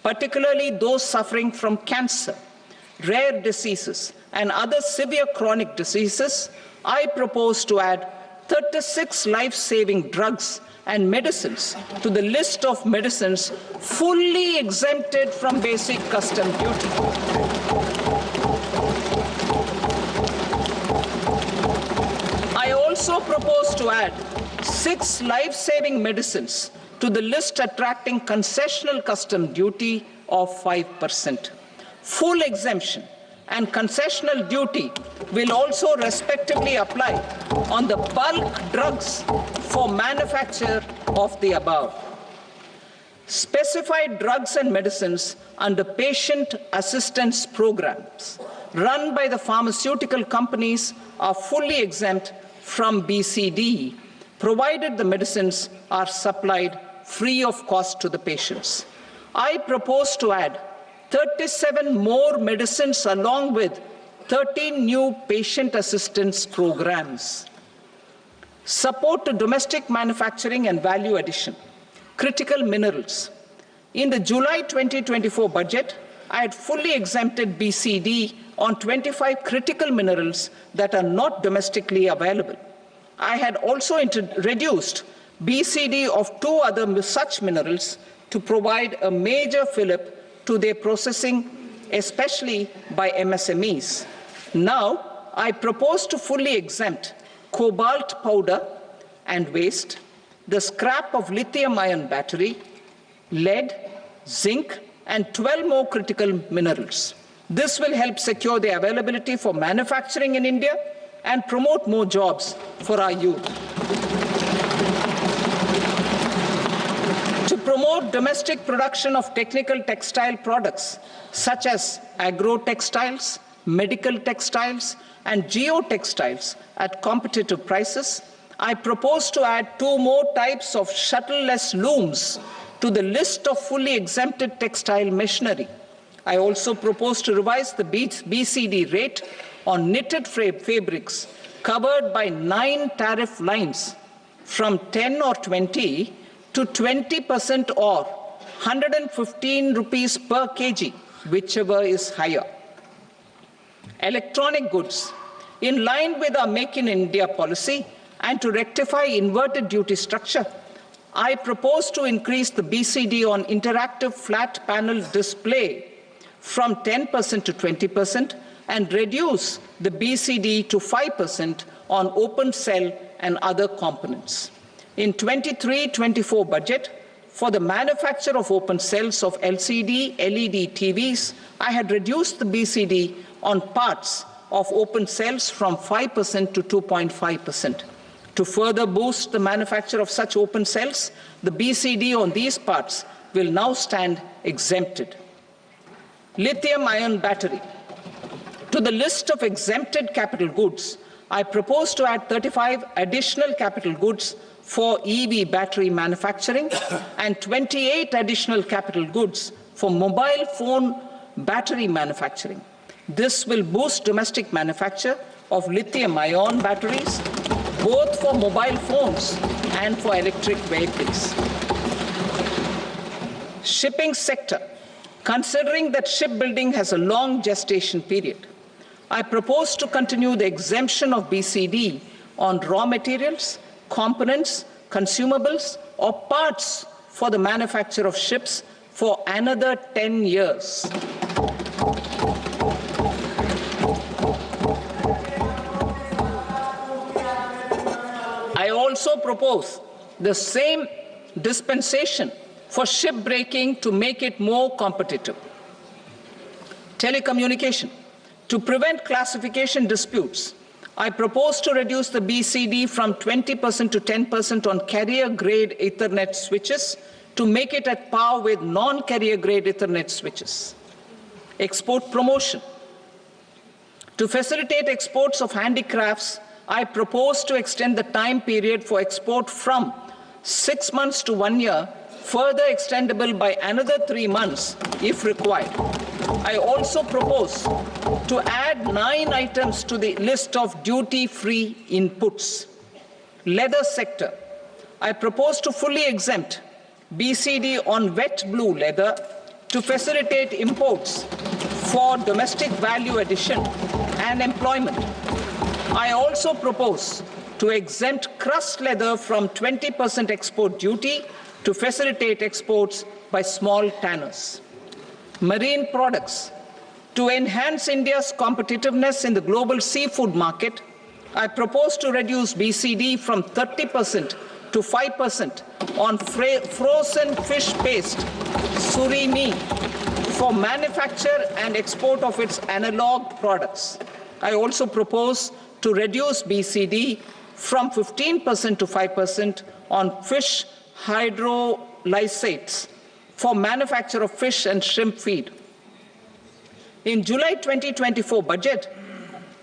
particularly those suffering from cancer, rare diseases, and other severe chronic diseases, I propose to add 36 life-saving drugs and medicines to the list of medicines fully exempted from basic custom duty. I also propose to add 6 life-saving medicines to the list attracting concessional custom duty of 5%. Full exemption and concessional duty will also respectively apply on the bulk drugs for manufacture of the above. Specified drugs and medicines under patient assistance programs run by the pharmaceutical companies are fully exempt from BCD, provided the medicines are supplied free of cost to the patients. I propose to add 37 more medicines along with 13 new patient assistance programs. Support to domestic manufacturing and value addition. Critical minerals. In the July 2024 budget, I had fully exempted BCD on 25 critical minerals that are not domestically available. I had also reduced BCD of 2 other such minerals to provide a major fillip to their processing, especially by MSMEs. Now, I propose to fully exempt cobalt powder and waste, the scrap of lithium-ion battery, lead, zinc, and 12 more critical minerals. This will help secure their availability for manufacturing in India and promote more jobs for our youth. To promote domestic production of technical textile products such as agro-textiles, medical textiles, and geotextiles at competitive prices, I propose to add 2 more types of shuttle-less looms to the list of fully exempted textile machinery. I also propose to revise the BCD rate on knitted fabrics covered by 9 tariff lines from 10 or 20 to 20% or 115 rupees per kg, whichever is higher. Electronic goods. In line with our Make in India policy and to rectify inverted duty structure, I propose to increase the BCD on interactive flat panel display from 10% to 20% and reduce the BCD to 5% on open cell and other components. In 23-24 budget, for the manufacture of open cells of LCD, LED TVs, I had reduced the BCD on parts of open cells from 5% to 2.5%. To further boost the manufacture of such open cells, the BCD on these parts will now stand exempted. Lithium-ion battery. To the list of exempted capital goods, I propose to add 35 additional capital goods for EV battery manufacturing and 28 additional capital goods for mobile phone battery manufacturing. This will boost domestic manufacture of lithium-ion batteries, both for mobile phones and for electric vehicles. Shipping sector. Considering that shipbuilding has a long gestation period, I propose to continue the exemption of BCD on raw materials, components, consumables, or parts for the manufacture of ships for another 10 years. I also propose the same dispensation for shipbreaking to make it more competitive. Telecommunication. To prevent classification disputes, I propose to reduce the BCD from 20% to 10% on carrier-grade Ethernet switches to make it at par with non-carrier-grade Ethernet switches. Export promotion. To facilitate exports of handicrafts, I propose to extend the time period for export from 6 months to 1 year, further extendable by another 3 months if required. I also propose to add 9 items to the list of duty-free inputs. Leather sector. I propose to fully exempt BCD on wet blue leather to facilitate imports for domestic value addition and employment. I also propose to exempt crust leather from 20% export duty to facilitate exports by small tanners. Marine products. To enhance India's competitiveness in the global seafood market, I propose to reduce BCD from 30% to 5% on frozen fish paste, surimi, for manufacture and export of its analog products. I also propose to reduce BCD from 15% to 5% on fish hydrolysates for manufacture of fish and shrimp feed. In July 2024 budget,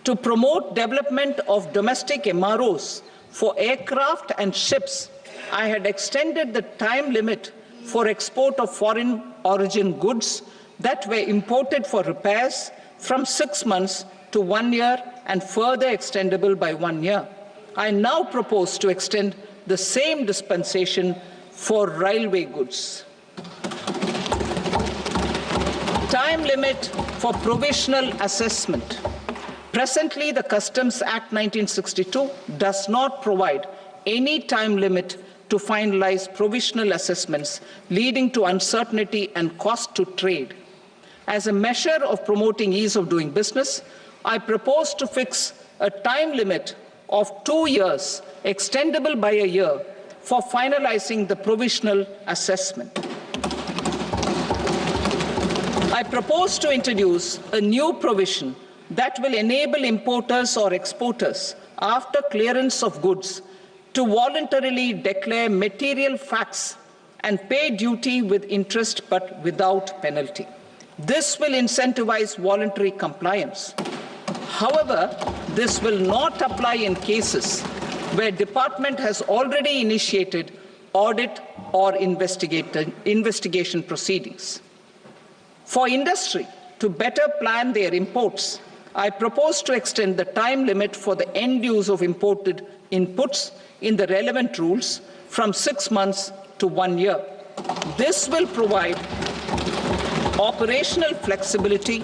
to promote development of domestic MROs for aircraft and ships, I had extended the time limit for export of foreign origin goods that were imported for repairs from 6 months to 1 year and further extendable by 1 year. I now propose to extend the same dispensation for railway goods. Time limit for provisional assessment. Presently, the Customs Act 1962 does not provide any time limit to finalize provisional assessments, leading to uncertainty and cost to trade. As a measure of promoting ease of doing business, I propose to fix a time limit of 2 years, extendable by a year, for finalizing the provisional assessment. I propose to introduce a new provision that will enable importers or exporters, after clearance of goods, to voluntarily declare material facts and pay duty with interest but without penalty. This will incentivize voluntary compliance. However, this will not apply in cases where department has already initiated audit or investigation proceedings. For industry to better plan their imports, I propose to extend the time limit for the end use of imported inputs in the relevant rules from 6 months to 1 year. This will provide operational flexibility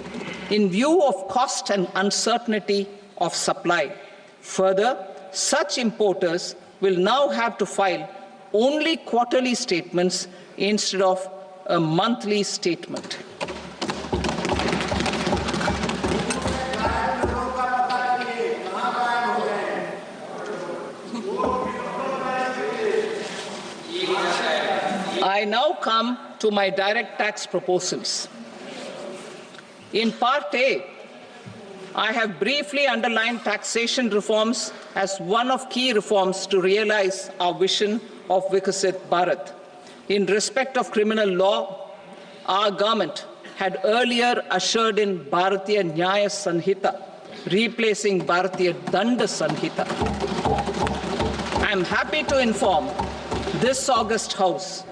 in view of cost and uncertainty of supply. Further, such importers will now have to file only quarterly statements instead of a monthly statement. I now come to my direct tax proposals. In Part A, I have briefly underlined taxation reforms as one of key reforms to realize our vision of Vikasit Bharat. In respect of criminal law, our government had earlier ushered in Bharatiya Nyaya Sanhita, replacing Bharatiya Danda Sanhita. I am happy to inform this august House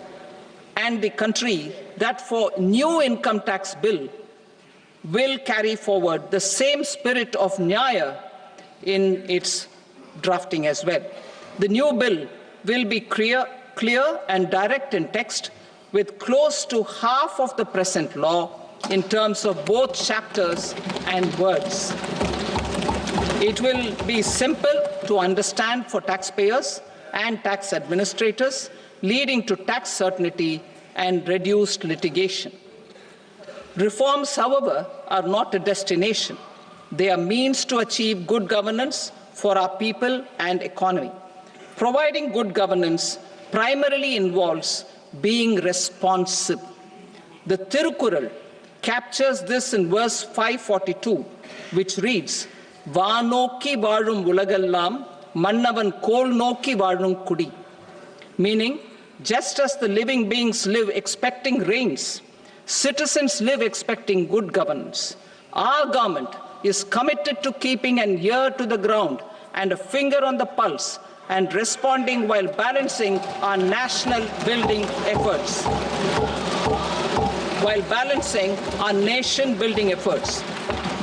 and the country that for new income tax bill will carry forward the same spirit of Nyaya in its drafting as well. The new bill will be clear and direct in text, with close to half of the present law in terms of both chapters and words. It will be simple to understand for taxpayers and tax administrators, leading to tax certainty and reduced litigation. Reforms, however, are not a destination. They are means to achieve good governance for our people and economy. Providing good governance primarily involves being responsive. The Tirukkural captures this in verse 542, which reads, Vaanokki vaazhum ulagallam mannavan kol nokki vaazhum kudi. Meaning, just as the living beings live expecting rains, citizens live expecting good governance. Our government is committed to keeping an ear to the ground and a finger on the pulse and responding while balancing our national building efforts.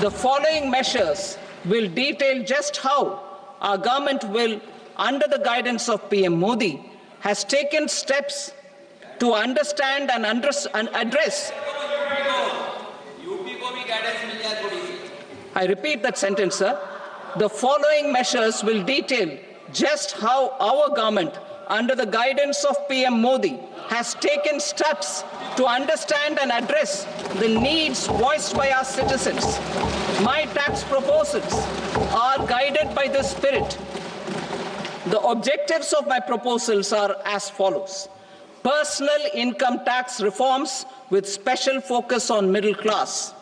The following measures will detail just how our government will, under the guidance of PM Modi, has taken steps to understand and address. I repeat that sentence, sir. The following measures will detail just how our government, under the guidance of PM Modi, has taken steps to understand and address the needs voiced by our citizens. My tax proposals are guided by this spirit. The objectives of my proposals are as follows. Personal income tax reforms with special focus on middle class.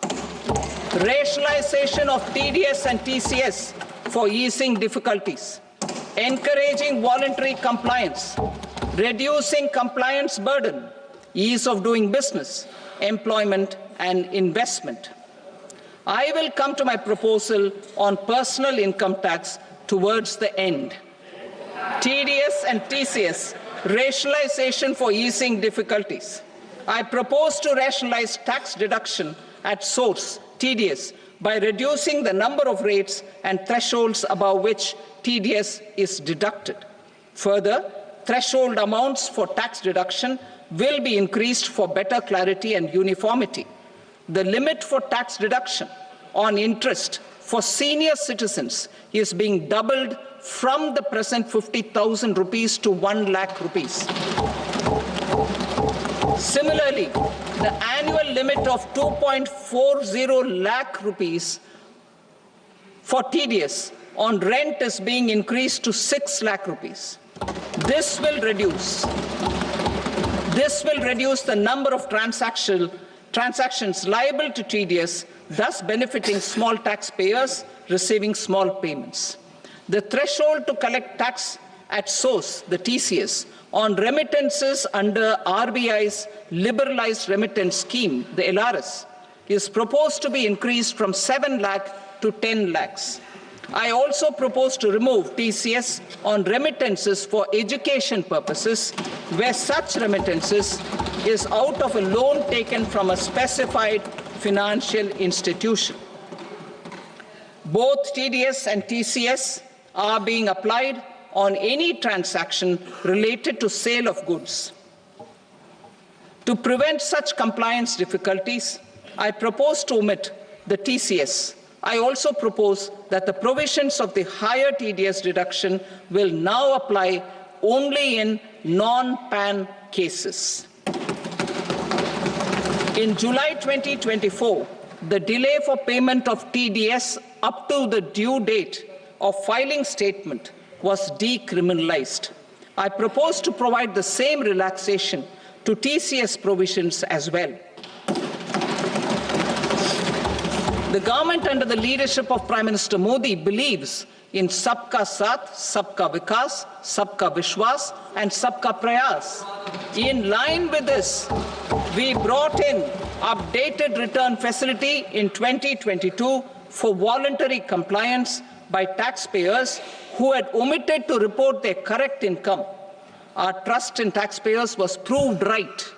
Rationalization of TDS and TCS for easing difficulties. Encouraging voluntary compliance. Reducing compliance burden. Ease of doing business, employment and investment. I will come to my proposal on personal income tax towards the end. TDS and TCS, rationalization for easing difficulties. I propose to rationalize tax deduction at source, TDS, by reducing the number of rates and thresholds above which TDS is deducted. Further, threshold amounts for tax deduction will be increased for better clarity and uniformity. The limit for tax deduction on interest for senior citizens is being doubled from the present 50,000 rupees to 1 lakh rupees. Similarly, the annual limit of 2.40 lakh rupees for TDS on rent is being increased to 6 lakh rupees. This will reduce the number of transactions liable to TDS, thus benefiting small taxpayers receiving small payments. The threshold to collect tax at source, the TCS, on remittances under RBI's liberalized remittance scheme, the LRS, is proposed to be increased from 7 lakh to 10 lakhs. I also propose to remove TCS on remittances for education purposes, where such remittances is out of a loan taken from a specified financial institution. Both TDS and TCS are being applied on any transaction related to sale of goods. To prevent such compliance difficulties, I propose to omit the TCS. I also propose that the provisions of the higher TDS deduction will now apply only in non-PAN cases. In July 2024, the delay for payment of TDS up to the due date of filing statement was decriminalized. I propose to provide the same relaxation to TCS provisions as well. The government under the leadership of Prime Minister Modi believes in Sabka Saath, Sabka Vikas, Sabka Vishwas and Sabka Prayas. In line with this, we brought in updated return facility in 2022 for voluntary compliance by taxpayers who had omitted to report their correct income. Our trust in taxpayers was proved right.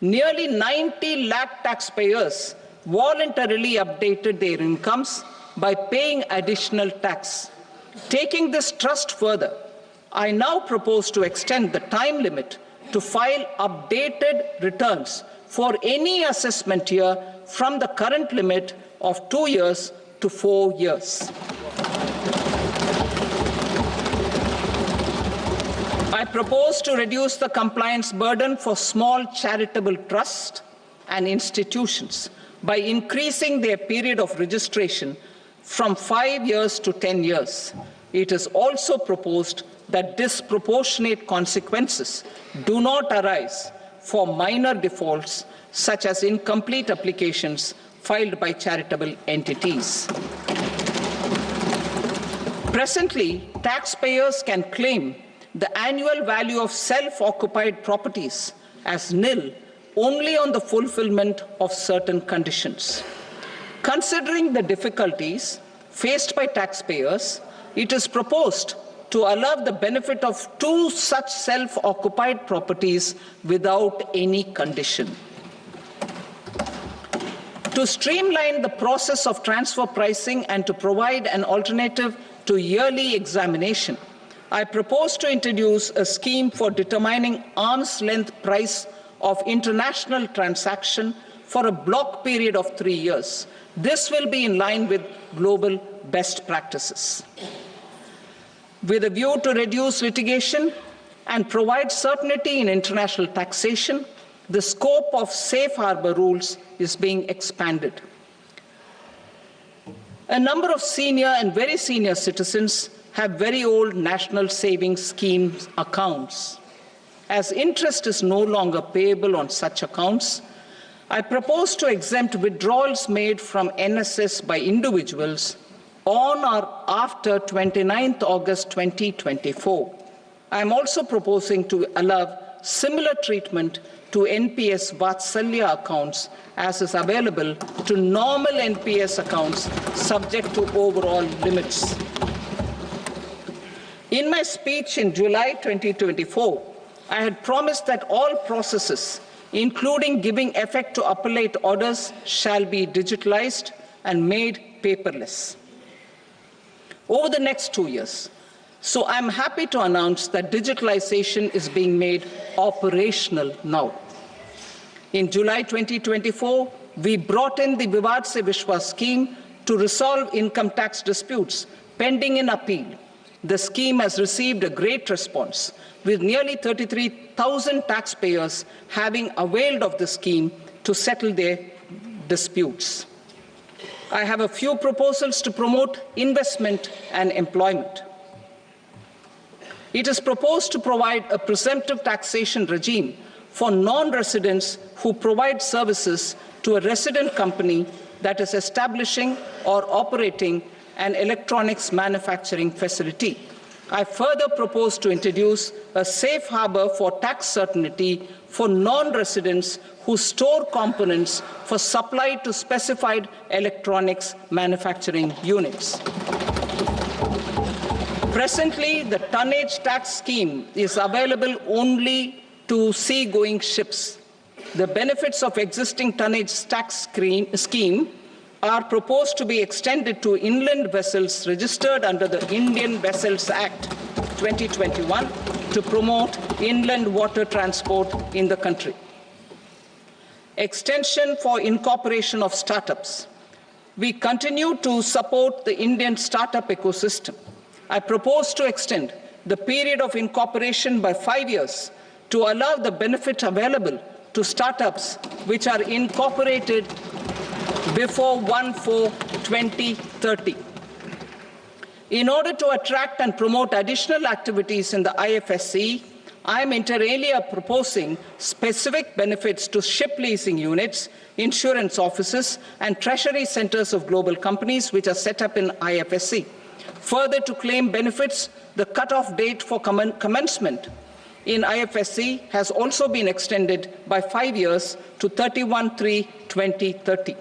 Nearly 90 lakh taxpayers voluntarily updated their incomes by paying additional tax. Taking this trust further, I now propose to extend the time limit to file updated returns for any assessment year from the current limit of 2 years to 4 years. I propose to reduce the compliance burden for small charitable trusts and institutions by increasing their period of registration from 5 years to 10 years. It is also proposed that disproportionate consequences do not arise for minor defaults such as incomplete applications filed by charitable entities. Presently, taxpayers can claim the annual value of self-occupied properties as nil only on the fulfillment of certain conditions. Considering the difficulties faced by taxpayers, it is proposed to allow the benefit of 2 such self-occupied properties without any condition. To streamline the process of transfer pricing and to provide an alternative to yearly examination, I propose to introduce a scheme for determining arm's length price of international transaction for a block period of 3 years. This will be in line with global best practices. With a view to reduce litigation and provide certainty in international taxation, the scope of safe harbor rules is being expanded. A number of senior and very senior citizens have very old national savings scheme accounts. As interest is no longer payable on such accounts, I propose to exempt withdrawals made from NSS by individuals on or after 29th August 2024. I am also proposing to allow similar treatment to NPS Vatsalya accounts as is available to normal NPS accounts subject to overall limits. In my speech in July 2024, I had promised that all processes, including giving effect to appellate orders, shall be digitalized and made paperless over the next 2 years. So I'm happy to announce that digitalization is being made operational now. In July 2024, we brought in the Vivad Se Vishwas scheme to resolve income tax disputes pending in appeal. The scheme has received a great response, with nearly 33,000 taxpayers having availed of the scheme to settle their disputes. I have a few proposals to promote investment and employment. It is proposed to provide a presumptive taxation regime for non-residents who provide services to a resident company that is establishing or operating an electronics manufacturing facility. I further propose to introduce a safe harbor for tax certainty for non-residents who store components for supply to specified electronics manufacturing units. Presently, the tonnage tax scheme is available only to sea-going ships. The benefits of existing tonnage tax scheme are proposed to be extended to inland vessels registered under the Indian Vessels Act 2021 to promote inland water transport in the country. Extension for incorporation of startups. We continue to support the Indian startup ecosystem. I propose to extend the period of incorporation by 5 years to allow the benefit available to startups which are incorporated before 1/4/2030. In order to attract and promote additional activities in the IFSC, I am inter alia proposing specific benefits to ship leasing units, insurance offices, and treasury centers of global companies which are set up in IFSC. Further, to claim benefits, the cut-off date for commencement in IFSC has also been extended by 5 years to 31/3/2030.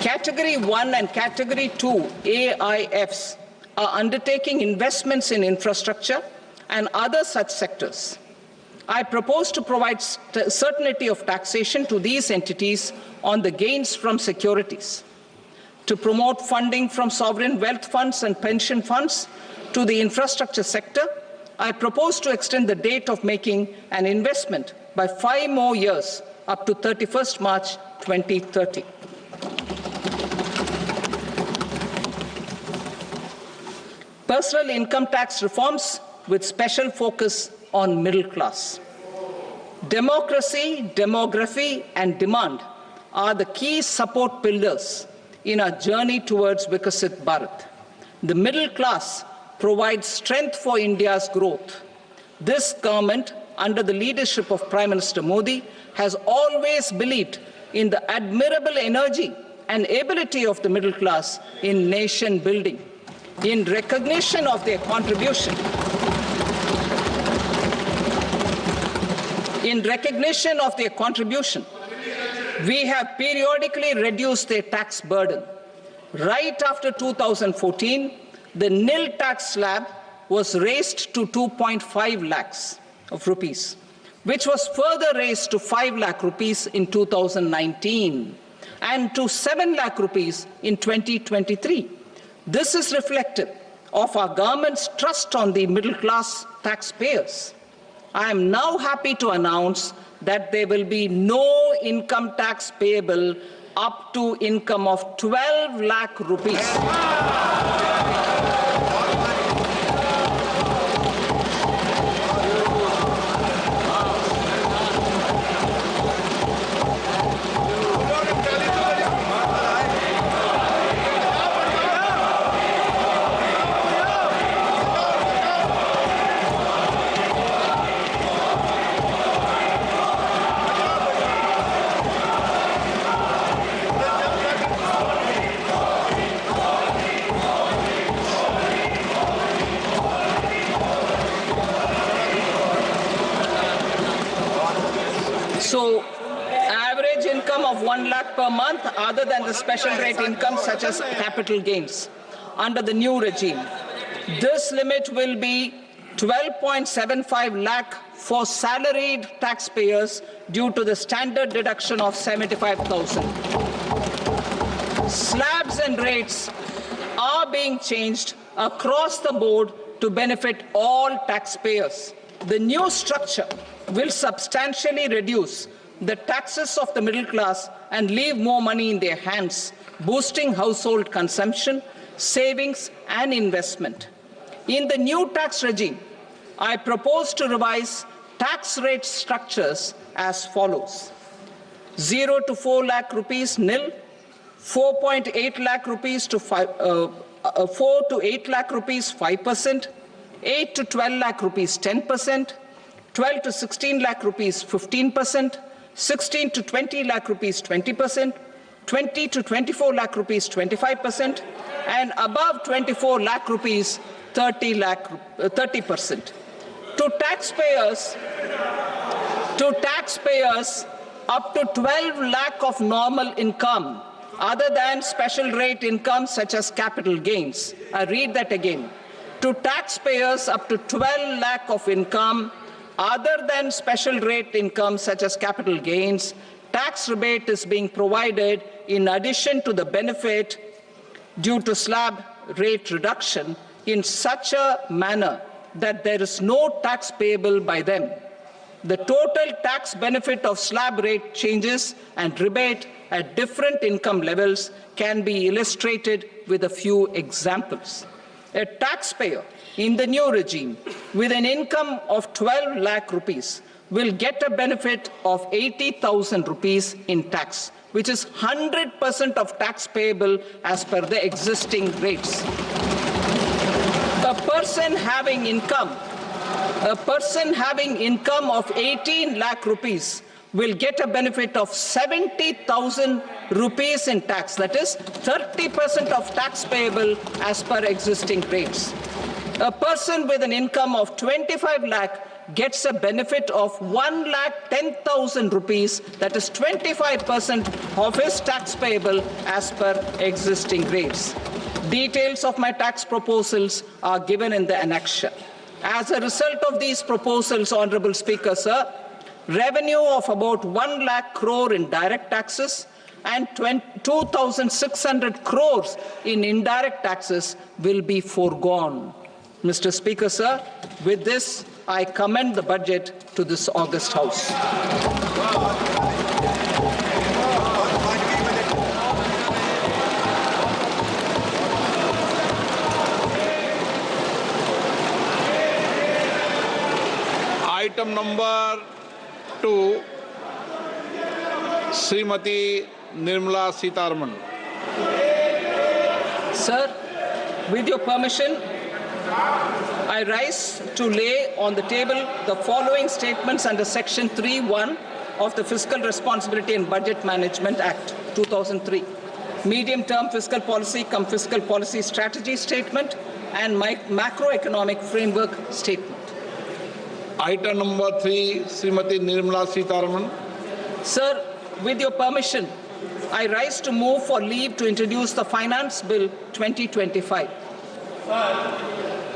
Category 1 and Category 2 AIFs are undertaking investments in infrastructure and other such sectors. I propose to provide certainty of taxation to these entities on the gains from securities, to promote funding from sovereign wealth funds and pension funds to the infrastructure sector. I propose to extend the date of making an investment by 5 more years up to 31st March 2030. Personal income tax reforms with special focus on middle class. Democracy, demography, and demand are the key support pillars in our journey towards Vikasit Bharat. The middle class provides strength for India's growth. This government, under the leadership of Prime Minister Modi, has always believed in the admirable energy and ability of the middle class in nation building. In recognition of their contribution, we have periodically reduced their tax burden. Right after 2014, the nil tax slab was raised to 2.5 lakhs of rupees, which was further raised to 5 lakh rupees in 2019 and to 7 lakh rupees in 2023. This is reflective of our government's trust on the middle-class taxpayers. I am now happy to announce that there will be no income tax payable up to income of 12 lakh rupees. So, average income of 1 lakh per month, other than the special rate income such as capital gains, under the new regime. This limit will be 12.75 lakh for salaried taxpayers due to the standard deduction of 75,000. Slabs and rates are being changed across the board to benefit all taxpayers. The new structure will substantially reduce the taxes of the middle class and leave more money in their hands, boosting household consumption, savings and investment. In the new tax regime, I propose to revise tax rate structures as follows: 0 to 4 lakh rupees nil, 4.8 lakh rupees to 4 to 8 lakh rupees 5%, 8 to 12 lakh rupees 10%, 12 to 16 lakh rupees 15%, 16 to 20 lakh rupees 20%, 20 to 24 lakh rupees 25%, and above 24 lakh rupees 30%. To taxpayers up to 12 lakh of normal income, other than special rate income such as capital gains. I read that again. To taxpayers up to 12 lakh of income, other than special rate income such as capital gains, tax rebate is being provided in addition to the benefit due to slab rate reduction in such a manner that there is no tax payable by them. The total tax benefit of slab rate changes and rebate at different income levels can be illustrated with a few examples. A taxpayer in the new regime with an income of 12 lakh rupees will get a benefit of 80,000 rupees in tax, which is 100% of tax payable as per the existing rates. A person having income of 18 lakh rupees will get a benefit of 70,000 rupees in tax, that is 30% of tax payable as per existing rates. A person with an income of 25 lakh gets a benefit of 1,10,000 rupees, that is 25% of his tax payable as per existing rates. Details of my tax proposals are given in the annexure. As a result of these proposals, Honorable Speaker, sir, revenue of about 1 lakh crore in direct taxes and 2,600 crores in indirect taxes will be foregone. Mr. Speaker, sir, with this, I commend the budget to this august House. Item number 2, Srimati Nirmala Sitharaman. Sir, with your permission, I rise to lay on the table the following statements under Section 3(1) of the Fiscal Responsibility and Budget Management Act 2003. Medium-term fiscal policy cum fiscal policy strategy statement and macroeconomic framework statement. Item number 3, Srimati Nirmala Sitharaman. Sir, with your permission, I rise to move for leave to introduce the Finance Bill 2025.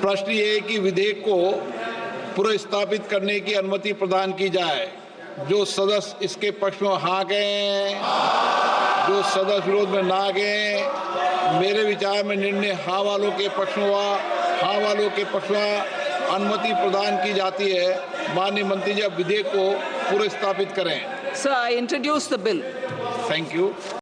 प्रश्न ये है कि विधेयक को पुनर्स्थापित करने की अनुमति प्रदान की जाए। जो सदस्य इसके पक्ष में हाँ गए, जो सदस्य विरोध में ना गए, मेरे विचार में निर्णय हाँ वालों के पक्ष में हुआ। हाँ वालों के पक्ष में अनुमति प्रदान की जाती है। माननीय मंत्री जी अब विधेयक को पुनर्स्थापित करें। Sir, I introduce the bill. Thank you.